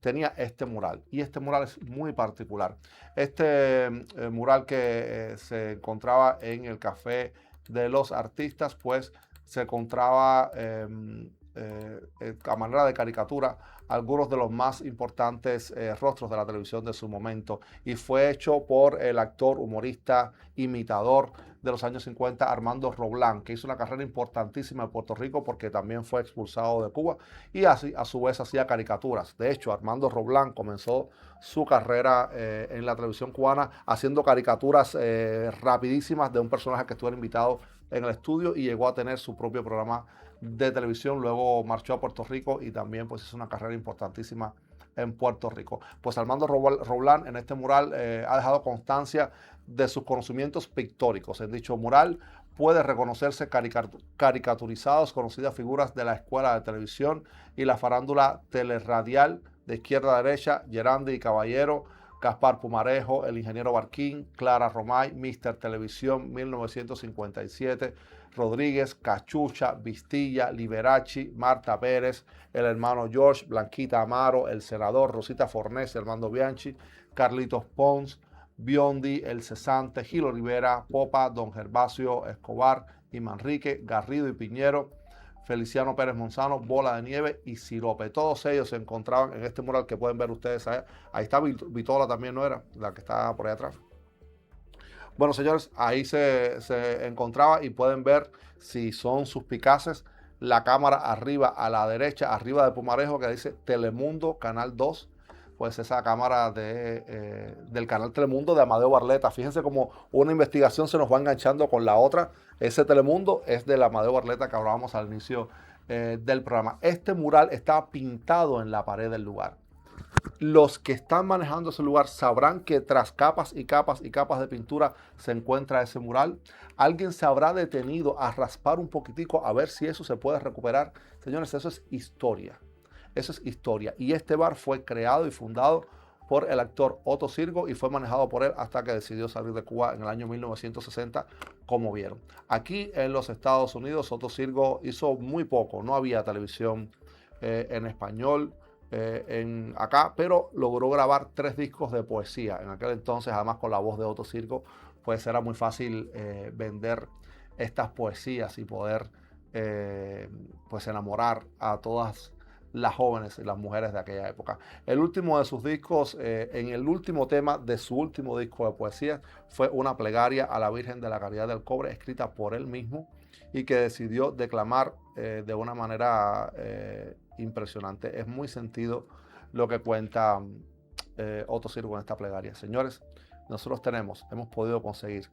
tenía este mural, y este mural es muy particular. Este mural que se encontraba en el Café de los Artistas, pues se encontraba a manera de caricatura algunos de los más importantes rostros de la televisión de su momento, y fue hecho por el actor, humorista, imitador de los años 50, Armando Roblán, que hizo una carrera importantísima en Puerto Rico porque también fue expulsado de Cuba y así, a su vez hacía caricaturas. De hecho, Armando Roblán comenzó su carrera en la televisión cubana haciendo caricaturas rapidísimas de un personaje que estuvo invitado en el estudio y llegó a tener su propio programa de televisión. Luego marchó a Puerto Rico y también pues hizo una carrera importantísima en Puerto Rico. Pues Armando Roblán en este mural ha dejado constancia de sus conocimientos pictóricos. En dicho mural puede reconocerse caricaturizados conocidas figuras de la escuela de televisión y la farándula teleradial de izquierda a derecha: Gerandi y Caballero, Gaspar Pumarejo, el ingeniero Barquín, Clara Romay, Mr. Televisión 1957, Rodríguez, Cachucha, Vistilla, Liberace, Marta Pérez, el hermano George, Blanquita Amaro, el senador, Rosita Fornés, Armando Bianchi, Carlitos Pons, Biondi, el cesante, Gilo Rivera, Popa, Don Gervasio Escobar y Manrique, Garrido y Piñero, Feliciano Pérez Monzano, Bola de Nieve y Sirope. Todos ellos se encontraban en este mural que pueden ver ustedes ahí. Ahí está Vitola también, ¿no era? La que está por ahí atrás. Bueno, señores, ahí se encontraba y pueden ver, si son suspicaces, la cámara arriba a la derecha, arriba de Pumarejo, que dice Telemundo, Canal 2. Pues esa cámara del canal Telemundo de Amadeo Barleta. Fíjense cómo una investigación se nos va enganchando con la otra. Ese Telemundo es del Amadeo Barleta que hablábamos al inicio del programa. Este mural está pintado en la pared del lugar. Los que están manejando ese lugar sabrán que tras capas y capas y capas de pintura se encuentra ese mural. Alguien se habrá detenido a raspar un poquitico a ver si eso se puede recuperar. Señores, eso es historia. Eso es historia. Y este bar fue creado y fundado por el actor Otto Sirgo y fue manejado por él hasta que decidió salir de Cuba en el año 1960, como vieron. Aquí en los Estados Unidos, Otto Sirgo hizo muy poco. No había televisión en español acá, pero logró grabar 3 discos de poesía. En aquel entonces, además con la voz de Otto Sirgo, pues era muy fácil vender estas poesías y poder pues enamorar a todas las jóvenes y las mujeres de aquella época. El último de sus discos, en el último tema de su último disco de poesía, fue una plegaria a la Virgen de la Caridad del Cobre, escrita por él mismo y que decidió declamar de una manera impresionante. Es muy sentido lo que cuenta Otto Sirgo en esta plegaria. Señores, nosotros hemos podido conseguir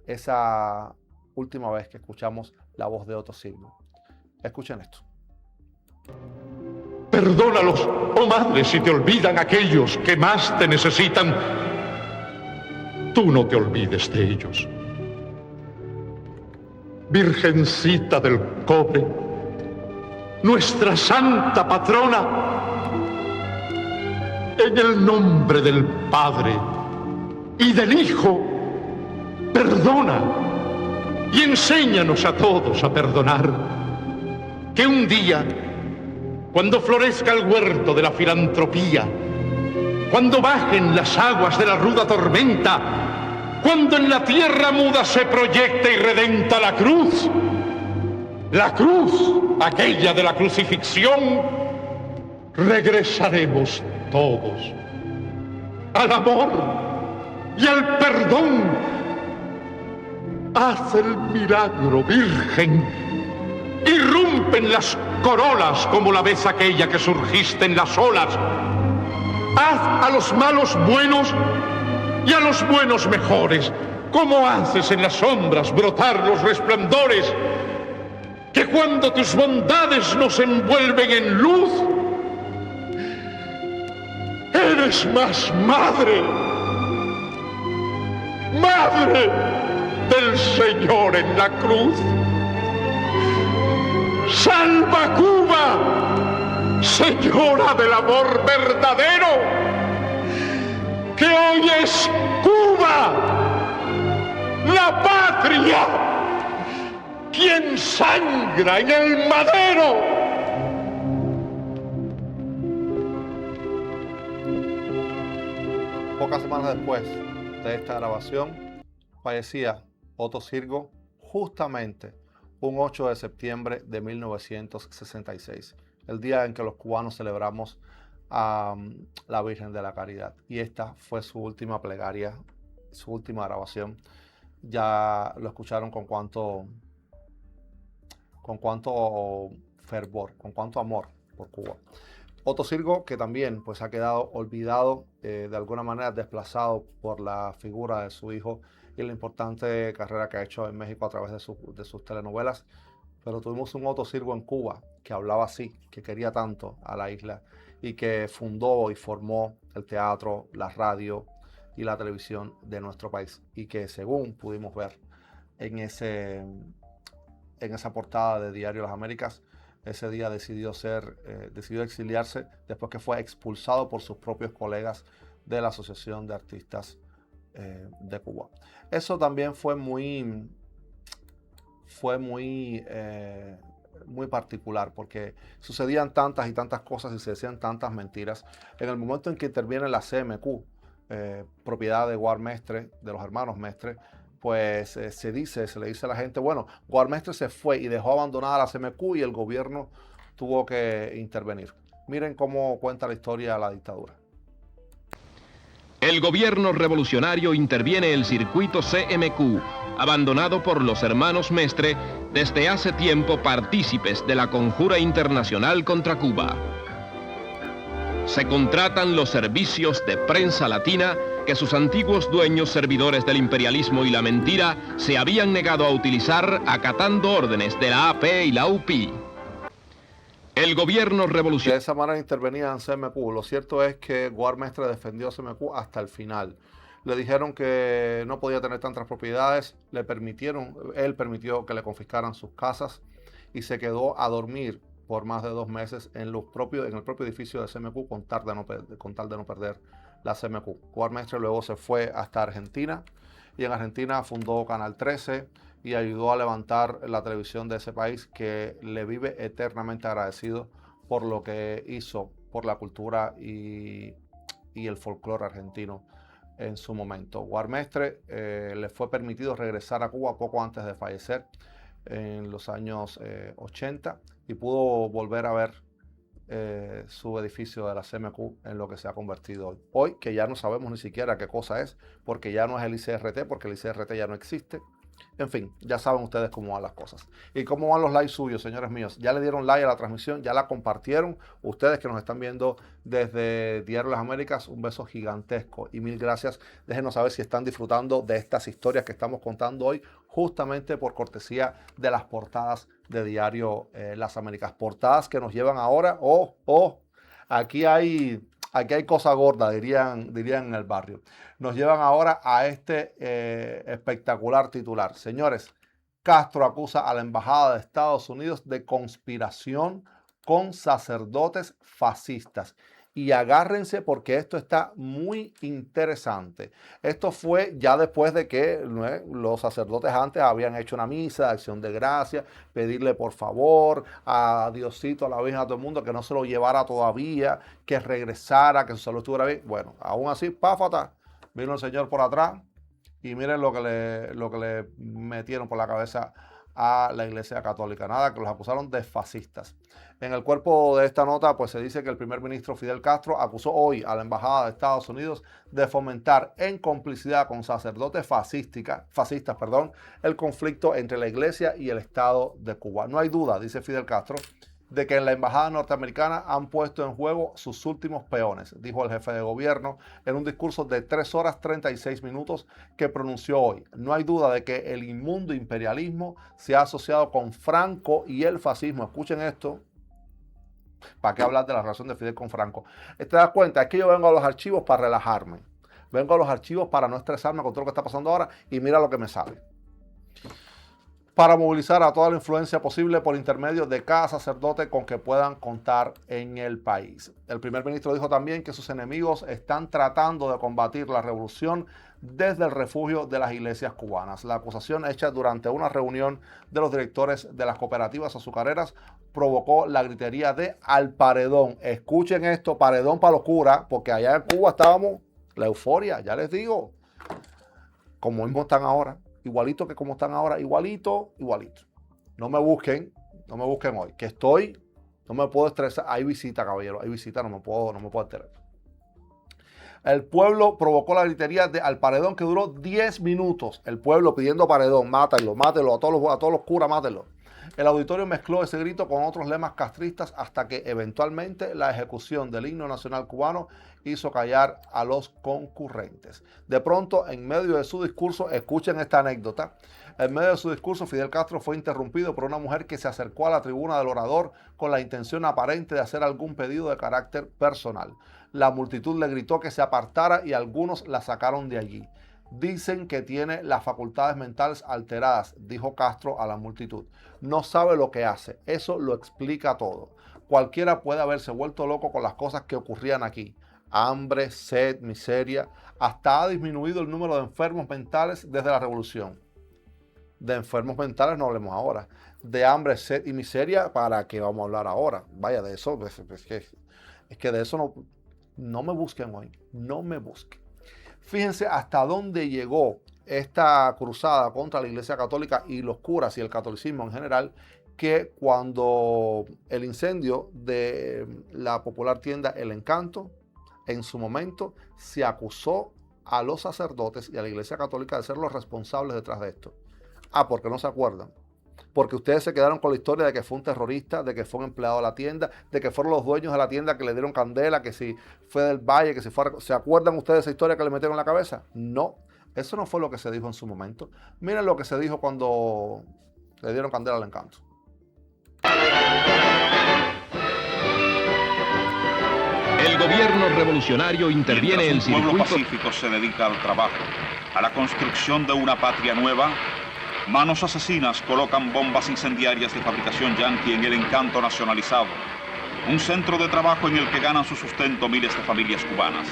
esa última vez que escuchamos la voz de Otto Sirgo. Escuchen esto. Perdónalos, oh madre, si te olvidan aquellos que más te necesitan. Tú no te olvides de ellos. Virgencita del Cobre, nuestra santa patrona, en el nombre del Padre y del Hijo, perdona y enséñanos a todos a perdonar. Que un día, cuando florezca el huerto de la filantropía, cuando bajen las aguas de la ruda tormenta, cuando en la tierra muda se proyecte y redenta la cruz, aquella de la crucifixión, regresaremos todos al amor y al perdón. Haz el milagro, Virgen. Irrumpen las corolas como la vez aquella que surgiste en las olas. Haz a los malos buenos y a los buenos mejores, como haces en las sombras brotar los resplandores, que cuando tus bondades nos envuelven en luz, eres más madre. ¡Madre! del Señor en la cruz. ¡Salva Cuba, señora del amor verdadero! ¡Que hoy es Cuba, la patria, quien sangra en el madero! Pocas semanas después de esta grabación, fallecía Otto Sirgo justamente un 8 de septiembre de 1966, el día en que los cubanos celebramos a la Virgen de la Caridad. Y esta fue su última plegaria, su última grabación. Ya lo escucharon con cuánto fervor, con cuánto amor por Cuba. Otto Sirgo, que también pues, ha quedado olvidado, de alguna manera desplazado por la figura de su hijo y la importante carrera que ha hecho en México a través de sus telenovelas. Pero tuvimos un Otto Sirgo en Cuba que hablaba así, que quería tanto a la isla y que fundó y formó el teatro, la radio y la televisión de nuestro país. Y que según pudimos ver en esa portada de Diario Las Américas, ese día decidió exiliarse después que fue expulsado por sus propios colegas de la Asociación de Artistas de Cuba. Eso también fue muy particular, porque sucedían tantas y tantas cosas y se decían tantas mentiras. En el momento en que interviene la CMQ, propiedad de Guard Mestre, de los hermanos Mestre, pues se le dice a la gente, bueno, Guard Mestre se fue y dejó abandonada la CMQ y el gobierno tuvo que intervenir. Miren cómo cuenta la historia la dictadura. El gobierno revolucionario interviene el circuito CMQ, abandonado por los hermanos Mestre, desde hace tiempo partícipes de la conjura internacional contra Cuba. Se contratan los servicios de prensa latina que sus antiguos dueños, servidores del imperialismo y la mentira, se habían negado a utilizar acatando órdenes de la AP y la UPI. El gobierno revolucionario... De esa manera intervenían CMQ. Lo cierto es que Guard Mestre defendió a CMQ hasta el final. Le dijeron que no podía tener tantas propiedades, él permitió que le confiscaran sus casas y se quedó a dormir por más de 2 meses en el propio edificio de CMQ con tal de no perder la CMQ. Guard Mestre luego se fue hasta Argentina y en Argentina fundó Canal 13 y ayudó a levantar la televisión de ese país, que le vive eternamente agradecido por lo que hizo por la cultura y el folclore argentino en su momento. Guard Mestre le fue permitido regresar a Cuba poco antes de fallecer en los años 80 y pudo volver a ver su edificio de la CMQ en lo que se ha convertido hoy. Hoy, que ya no sabemos ni siquiera qué cosa es, porque ya no es el ICRT, porque el ICRT ya no existe. En fin, ya saben ustedes cómo van las cosas. ¿Y cómo van los likes suyos, señores míos? ¿Ya le dieron like a la transmisión? ¿Ya la compartieron? Ustedes que nos están viendo desde Diario Las Américas, un beso gigantesco y mil gracias. Déjenos saber si están disfrutando de estas historias que estamos contando hoy, justamente por cortesía de las portadas de Diario Las Américas. Portadas que nos llevan ahora, aquí hay cosa gorda, dirían en el barrio. Nos llevan ahora a este espectacular titular. Señores, Castro acusa a la Embajada de Estados Unidos de conspiración con sacerdotes fascistas. Y agárrense porque esto está muy interesante. Esto fue ya después de que los sacerdotes antes habían hecho una misa de acción de gracia, pedirle por favor a Diosito, a la Virgen, a todo el mundo que no se lo llevara todavía, que regresara, que su salud estuviera bien. Bueno, aún así, páfata, vino el Señor por atrás y miren lo que le metieron por la cabeza a la Iglesia Católica. Nada, que los acusaron de fascistas. En el cuerpo de esta nota pues se dice que el primer ministro Fidel Castro acusó hoy a la Embajada de Estados Unidos de fomentar en complicidad con sacerdotes fascistas, el conflicto entre la Iglesia y el Estado de Cuba. No hay duda, dice Fidel Castro, de que en la embajada norteamericana han puesto en juego sus últimos peones, dijo el jefe de gobierno en un discurso de 3 horas 36 minutos que pronunció hoy. No hay duda de que el inmundo imperialismo se ha asociado con Franco y el fascismo. Escuchen esto. ¿Para qué hablar de la relación de Fidel con Franco? ¿Te das cuenta? Es que yo vengo a los archivos para relajarme. Vengo a los archivos para no estresarme con todo lo que está pasando ahora y mira lo que me sale. para movilizar a toda la influencia posible por intermedio de cada sacerdote con que puedan contar en el país. El primer ministro dijo también que sus enemigos están tratando de combatir la revolución desde el refugio de las iglesias cubanas. La acusación hecha durante una reunión de los directores de las cooperativas azucareras provocó la gritería de al paredón. Escuchen esto, paredón para los curas, porque allá en Cuba estábamos, la euforia, ya les digo, como mismo están ahora. Igualito que como están ahora, igualito. No me busquen hoy, que estoy, no me puedo estresar. Hay visita, caballero, hay visita, no me puedo enterar. El pueblo provocó la gritería de al paredón que duró 10 minutos. El pueblo pidiendo paredón, mátelo, a todos los curas, mátelo. El auditorio mezcló ese grito con otros lemas castristas hasta que eventualmente la ejecución del himno nacional cubano hizo callar a los concurrentes. De pronto, en medio de su discurso, escuchen esta anécdota, en medio de su discurso Fidel Castro fue interrumpido por una mujer que se acercó a la tribuna del orador con la intención aparente de hacer algún pedido de carácter personal. La multitud le gritó que se apartara y algunos la sacaron de allí. Dicen que tiene las facultades mentales alteradas, dijo Castro a la multitud. No sabe lo que hace, eso lo explica todo. Cualquiera puede haberse vuelto loco con las cosas que ocurrían aquí. Hambre, sed, miseria, hasta ha disminuido el número de enfermos mentales desde la revolución. De enfermos mentales no hablemos ahora. De hambre, sed y miseria, ¿para qué vamos a hablar ahora? Vaya, de eso, es que de eso no me busquen hoy, no me busquen. Fíjense hasta dónde llegó esta cruzada contra la Iglesia Católica y los curas y el catolicismo en general, que cuando el incendio de la popular tienda El Encanto, en su momento se acusó a los sacerdotes y a la Iglesia Católica de ser los responsables detrás de esto. Porque no se acuerdan. Porque ustedes se quedaron con la historia de que fue un terrorista, de que fue un empleado de la tienda, de que fueron los dueños de la tienda que le dieron candela, que si fue del Valle, que si fue... ¿Se acuerdan ustedes de esa historia que le metieron en la cabeza? No, eso no fue lo que se dijo en su momento. Miren lo que se dijo cuando le dieron candela al Encanto. El gobierno revolucionario interviene en Mientras un pueblo circuitos... pacífico se dedica al trabajo, a la construcción de una patria nueva, manos asesinas colocan bombas incendiarias de fabricación yanqui en El Encanto nacionalizado, un centro de trabajo en el que ganan su sustento miles de familias cubanas.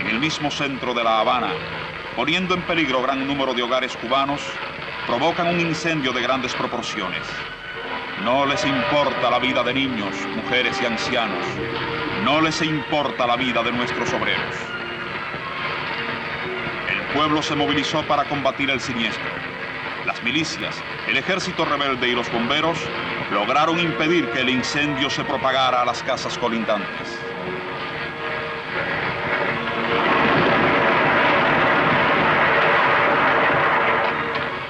En el mismo centro de La Habana, poniendo en peligro gran número de hogares cubanos, provocan un incendio de grandes proporciones. No les importa la vida de niños, mujeres y ancianos. No les importa la vida de nuestros obreros. El pueblo se movilizó para combatir el siniestro. Las milicias, el ejército rebelde y los bomberos lograron impedir que el incendio se propagara a las casas colindantes.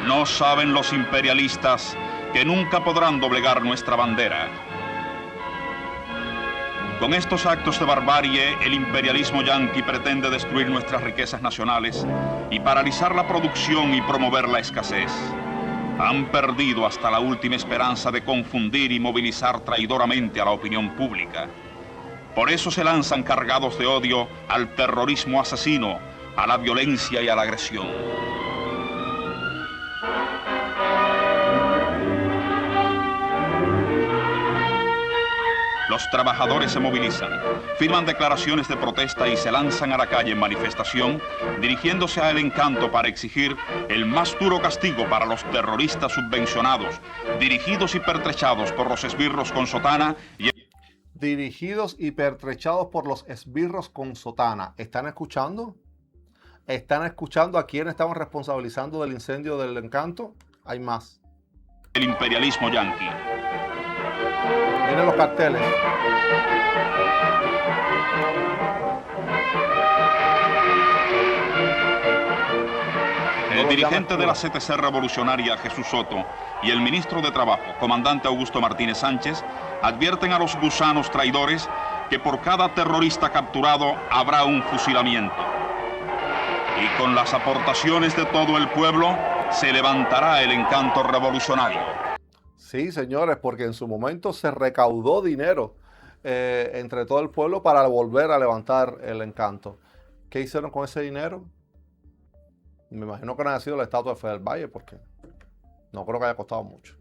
No saben los imperialistas que nunca podrán doblegar nuestra bandera. Con estos actos de barbarie, el imperialismo yanqui pretende destruir nuestras riquezas nacionales y paralizar la producción y promover la escasez. Han perdido hasta la última esperanza de confundir y movilizar traidoramente a la opinión pública. Por eso se lanzan cargados de odio al terrorismo asesino, a la violencia y a la agresión. Los trabajadores se movilizan, firman declaraciones de protesta y se lanzan a la calle en manifestación, dirigiéndose a El Encanto para exigir el más duro castigo para los terroristas subvencionados, dirigidos y pertrechados por los esbirros con sotana y... Dirigidos y pertrechados por los esbirros con sotana. ¿Están escuchando? ¿Están escuchando a quién estaban responsabilizando del incendio del Encanto? Hay más. El imperialismo yanqui. Miren los carteles. El dirigente de la CTC revolucionaria, Jesús Soto, y el ministro de Trabajo, comandante Augusto Martínez Sánchez, advierten a los gusanos traidores que por cada terrorista capturado habrá un fusilamiento. Y con las aportaciones de todo el pueblo se levantará el Encanto revolucionario. Sí, señores, porque en su momento se recaudó dinero entre todo el pueblo para volver a levantar el Encanto. ¿Qué hicieron con ese dinero? Me imagino que no haya sido la estatua de Fidel Valle, porque no creo que haya costado mucho.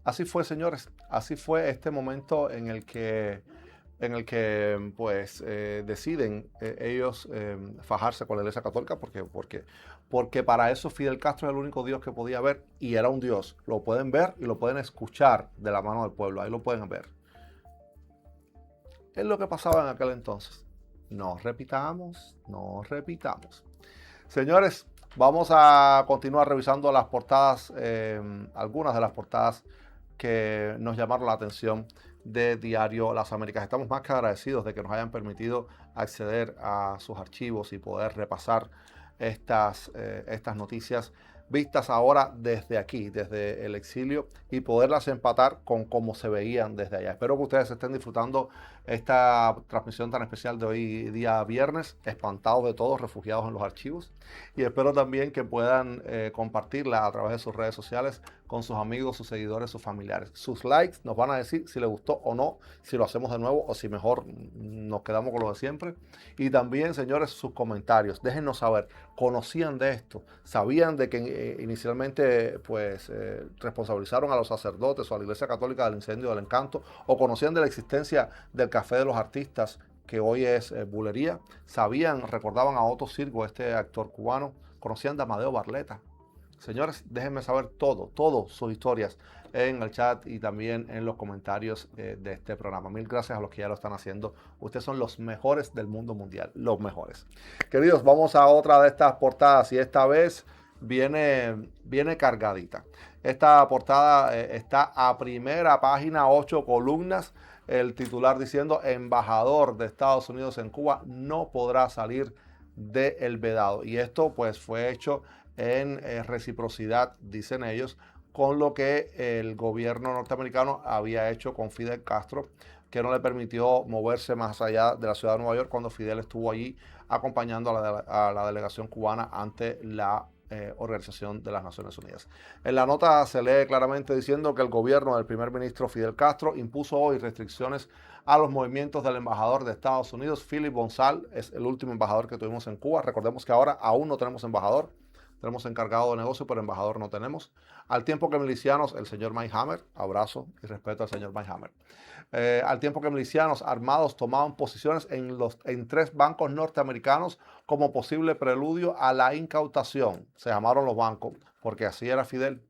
Así fue, señores. Así fue este momento en el que pues deciden ellos fajarse con la Iglesia Católica, porque para eso Fidel Castro es el único Dios que podía ver, y era un Dios. Lo pueden ver y lo pueden escuchar de la mano del pueblo. Ahí lo pueden ver. Es lo que pasaba en aquel entonces. No repitamos, no repitamos. Señores, vamos a continuar revisando las portadas, algunas de las portadas que nos llamaron la atención de Diario Las Américas. Estamos más que agradecidos de que nos hayan permitido acceder a sus archivos y poder repasar estas noticias vistas ahora desde aquí, desde el exilio, y poderlas empatar con cómo se veían desde allá. Espero que ustedes estén disfrutando esta transmisión tan especial de hoy día viernes, espantados de todos, refugiados en los archivos, y espero también que puedan compartirla a través de sus redes sociales con sus amigos, sus seguidores, sus familiares. Sus likes nos van a decir si les gustó o no, si lo hacemos de nuevo o si mejor nos quedamos con lo de siempre. Y también, señores, sus comentarios. Déjennos saber, ¿conocían de esto? ¿Sabían de que inicialmente pues responsabilizaron a los sacerdotes o a la Iglesia Católica del incendio del Encanto? ¿O conocían de la existencia del Café de los Artistas, que hoy es Bulería? ¿Sabían, recordaban a Otto Sirgo, este actor cubano? ¿Conocían de Amadeo Barleta? Señores, déjenme saber todo sus historias en el chat y también en los comentarios de este programa. Mil gracias a los que ya lo están haciendo. Ustedes son los mejores del mundo mundial, los mejores. Queridos, vamos a otra de estas portadas, y esta vez viene cargadita. Esta portada está a primera página, 8 columnas. El titular diciendo: embajador de Estados Unidos en Cuba no podrá salir del vedado. Y esto pues fue hecho en reciprocidad, dicen ellos, con lo que el gobierno norteamericano había hecho con Fidel Castro, que no le permitió moverse más allá de la ciudad de Nueva York cuando Fidel estuvo allí acompañando a la delegación cubana ante la Organización de las Naciones Unidas. En la nota se lee claramente diciendo que el gobierno del primer ministro Fidel Castro impuso hoy restricciones a los movimientos del embajador de Estados Unidos, Philip Bonsal. Es el último embajador que tuvimos en Cuba. Recordemos que ahora aún no tenemos embajador. Tenemos encargado de negocio, pero embajador no tenemos. Al tiempo que milicianos, el señor Mike Hammer, abrazo y respeto al señor Mike Hammer. Al tiempo que milicianos armados tomaban posiciones en 3 bancos norteamericanos como posible preludio a la incautación. Se llamaron los bancos porque así era Fidel.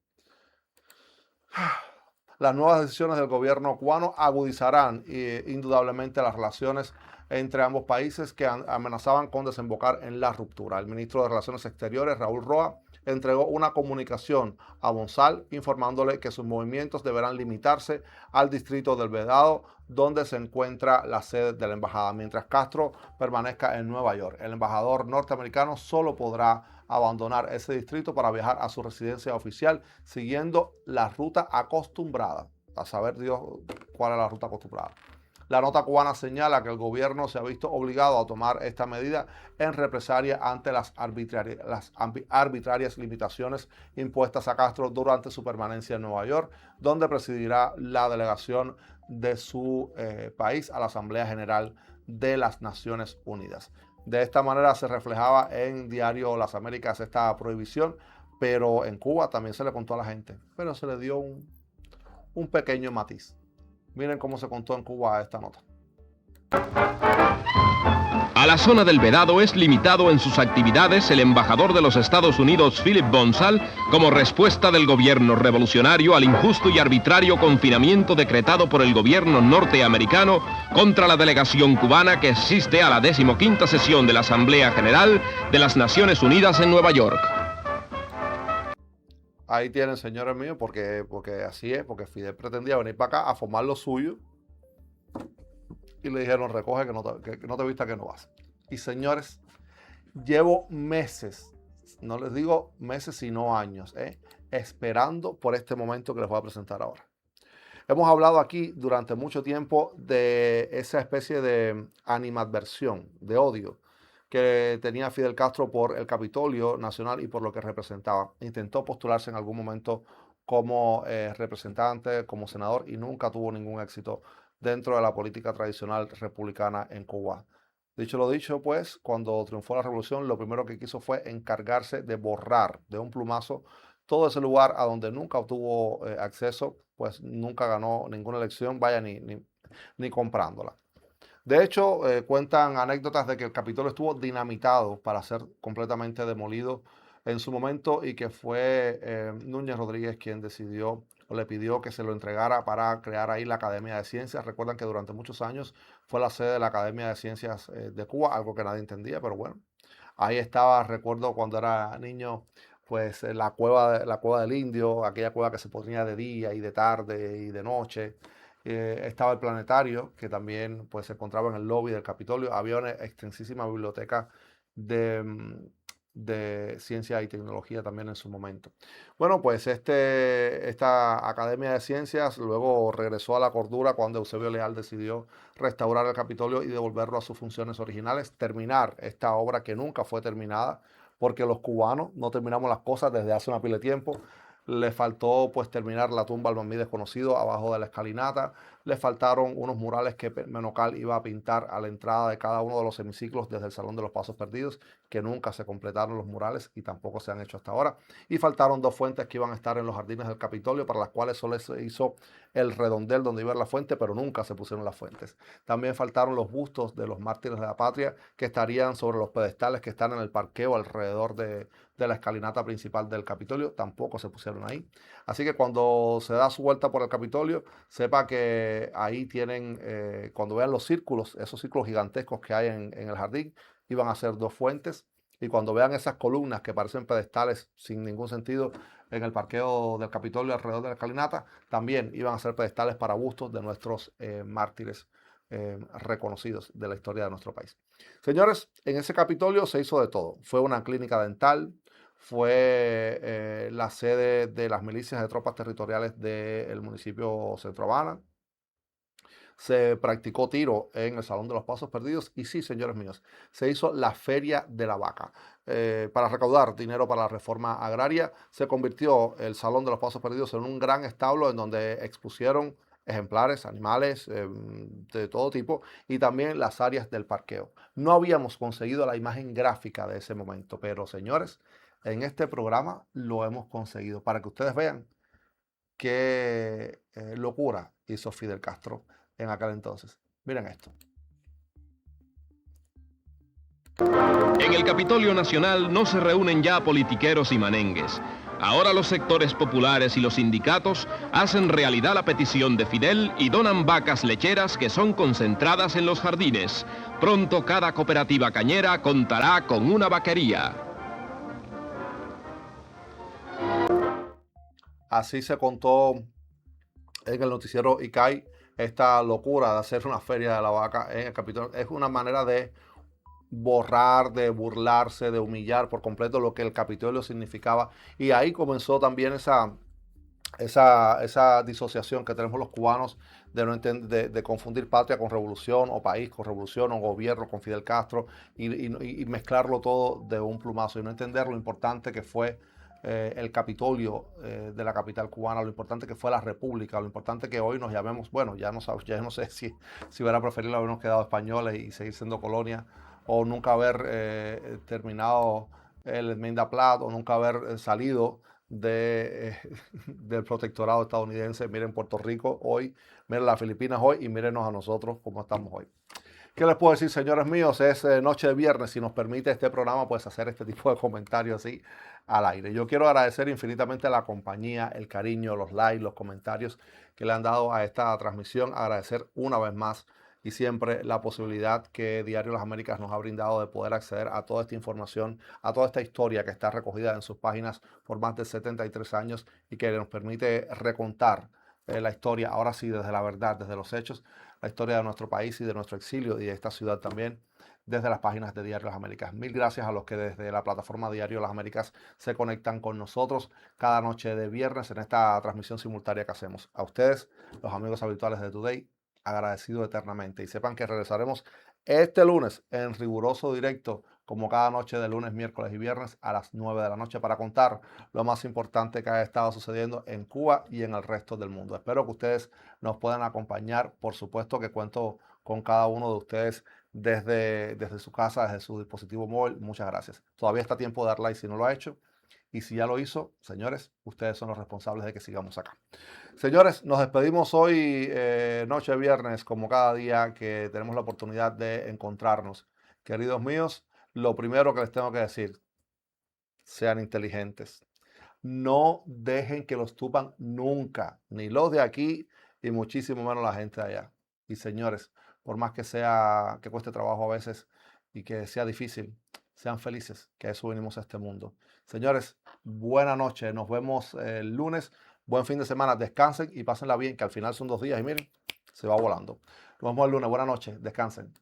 Las nuevas decisiones del gobierno cubano agudizarán indudablemente las relaciones entre ambos países, que amenazaban con desembocar en la ruptura. El ministro de Relaciones Exteriores, Raúl Roa, entregó una comunicación a Bonsal informándole que sus movimientos deberán limitarse al distrito del Vedado, donde se encuentra la sede de la embajada, mientras Castro permanezca en Nueva York. El embajador norteamericano solo podrá abandonar ese distrito para viajar a su residencia oficial, siguiendo la ruta acostumbrada. A saber Dios cuál es la ruta acostumbrada. La nota cubana señala que el gobierno se ha visto obligado a tomar esta medida en represalia ante las arbitrarias limitaciones impuestas a Castro durante su permanencia en Nueva York, donde presidirá la delegación de su país a la Asamblea General de las Naciones Unidas. De esta manera se reflejaba en Diario Las Américas esta prohibición, pero en Cuba también se le contó a la gente, pero se le dio un pequeño matiz. Miren cómo se contó en Cuba esta nota. A la zona del Vedado es limitado en sus actividades el embajador de los Estados Unidos, Philip Bonsal, como respuesta del gobierno revolucionario al injusto y arbitrario confinamiento decretado por el gobierno norteamericano contra la delegación cubana que asiste a la 15ª sesión de la Asamblea General de las Naciones Unidas en Nueva York. Ahí tienen, señores míos, porque así es, porque Fidel pretendía venir para acá a formar lo suyo y le dijeron: recoge que no te vista que no vas. Y señores, llevo meses, no les digo meses sino años, esperando por este momento que les voy a presentar ahora. Hemos hablado aquí durante mucho tiempo de esa especie de animadversión, de odio que tenía Fidel Castro por el Capitolio Nacional y por lo que representaba. Intentó postularse en algún momento como representante, como senador, y nunca tuvo ningún éxito dentro de la política tradicional republicana en Cuba. Dicho lo dicho, pues, cuando triunfó la revolución, lo primero que quiso fue encargarse de borrar de un plumazo todo ese lugar a donde nunca obtuvo acceso, pues nunca ganó ninguna elección, vaya ni comprándola. De hecho, cuentan anécdotas de que el Capitolio estuvo dinamitado para ser completamente demolido en su momento y que fue Núñez Rodríguez quien decidió o le pidió que se lo entregara para crear ahí la Academia de Ciencias. Recuerdan que durante muchos años fue la sede de la Academia de Ciencias de Cuba, algo que nadie entendía, pero bueno, ahí estaba, recuerdo cuando era niño, pues la cueva del Indio, aquella cueva que se ponía de día y de tarde y de noche. Estaba el planetario, que también pues, se encontraba en el lobby del Capitolio. Había una extensísima biblioteca de ciencia y tecnología también en su momento. Bueno, pues esta Academia de Ciencias luego regresó a la cordura cuando Eusebio Leal decidió restaurar el Capitolio y devolverlo a sus funciones originales, terminar esta obra que nunca fue terminada, porque los cubanos no terminamos las cosas desde hace una pila de tiempo. Le faltó pues terminar la tumba al Mamí desconocido abajo de la escalinata. Le faltaron unos murales que Menocal iba a pintar a la entrada de cada uno de los hemiciclos desde el Salón de los Pasos Perdidos, que nunca se completaron los murales y tampoco se han hecho hasta ahora. Y faltaron dos fuentes que iban a estar en los jardines del Capitolio, para las cuales solo se hizo el redondel donde iba la fuente, pero nunca se pusieron las fuentes. También faltaron los bustos de los mártires de la patria que estarían sobre los pedestales que están en el parqueo alrededor de la escalinata principal del Capitolio, tampoco se pusieron ahí. Así que cuando se da su vuelta por el Capitolio, sepa que ahí tienen, cuando vean los círculos, esos círculos gigantescos que hay en el jardín, iban a ser dos fuentes. Y cuando vean esas columnas que parecen pedestales sin ningún sentido en el parqueo del Capitolio alrededor de la escalinata, también iban a ser pedestales para bustos de nuestros mártires reconocidos de la historia de nuestro país. Señores, en ese Capitolio se hizo de todo. Fue una clínica dental, fue la sede de las milicias de tropas territoriales del municipio Centro Habana. Se practicó tiro en el Salón de los Pasos Perdidos y sí, señores míos, se hizo la Feria de la Vaca. Para recaudar dinero para la reforma agraria, se convirtió el Salón de los Pasos Perdidos en un gran establo en donde expusieron ejemplares, animales de todo tipo y también las áreas del parqueo. No habíamos conseguido la imagen gráfica de ese momento, pero señores, en este programa lo hemos conseguido para que ustedes vean qué locura hizo Fidel Castro en aquel entonces. Miren esto. En el Capitolio Nacional no se reúnen ya politiqueros y manengues. Ahora los sectores populares y los sindicatos hacen realidad la petición de Fidel y donan vacas lecheras que son concentradas en los jardines. Pronto cada cooperativa cañera contará con una vaquería. Así se contó en el noticiero ICAI esta locura de hacer una feria de la vaca en el Capitolio. Es una manera de borrar, de burlarse, de humillar por completo lo que el Capitolio significaba. Y ahí comenzó también esa disociación que tenemos los cubanos de confundir patria con revolución, o país con revolución, o gobierno con Fidel Castro, y mezclarlo todo de un plumazo y no entender lo importante que fue el Capitolio de la capital cubana, lo importante que fue la República, lo importante que hoy nos llamemos, bueno, ya no sé si hubiera preferido habernos quedado españoles y seguir siendo colonia, o nunca haber terminado el enmienda Platt, o nunca haber salido del protectorado estadounidense. Miren Puerto Rico hoy, miren las Filipinas hoy y mírenos a nosotros como estamos hoy. ¿Qué les puedo decir, señores míos? Es noche de viernes. Si nos permite este programa, pues hacer este tipo de comentarios así al aire. Yo quiero agradecer infinitamente la compañía, el cariño, los likes, los comentarios que le han dado a esta transmisión. Agradecer una vez más y siempre la posibilidad que Diario Las Américas nos ha brindado de poder acceder a toda esta información, a toda esta historia que está recogida en sus páginas por más de 73 años y que nos permite recontar la historia, ahora sí, desde la verdad, desde los hechos, la historia de nuestro país y de nuestro exilio y de esta ciudad también, desde las páginas de Diario Las Américas. Mil gracias a los que desde la plataforma Diario Las Américas se conectan con nosotros cada noche de viernes en esta transmisión simultánea que hacemos. A ustedes, los amigos habituales de Today, agradecido eternamente. Y sepan que regresaremos este lunes en riguroso directo, como cada noche de lunes, miércoles y viernes a las 9 de la noche para contar lo más importante que ha estado sucediendo en Cuba y en el resto del mundo. Espero que ustedes nos puedan acompañar. Por supuesto que cuento con cada uno de ustedes desde su casa, desde su dispositivo móvil, muchas gracias. Todavía está a tiempo de dar like si no lo ha hecho. Y si ya lo hizo, señores, ustedes son los responsables de que sigamos acá. Señores, nos despedimos hoy, noche de viernes, como cada día que tenemos la oportunidad de encontrarnos. Queridos míos, lo primero que les tengo que decir, sean inteligentes. No dejen que los tupan nunca, ni los de aquí y muchísimo menos la gente de allá. Y señores, por más que cueste trabajo a veces y que sea difícil, sean felices, que a eso venimos a este mundo. Señores, buena noche, nos vemos el lunes, buen fin de semana, descansen y pásenla bien, que al final son 2 días y miren, se va volando. Nos vemos el lunes, buena noche, descansen.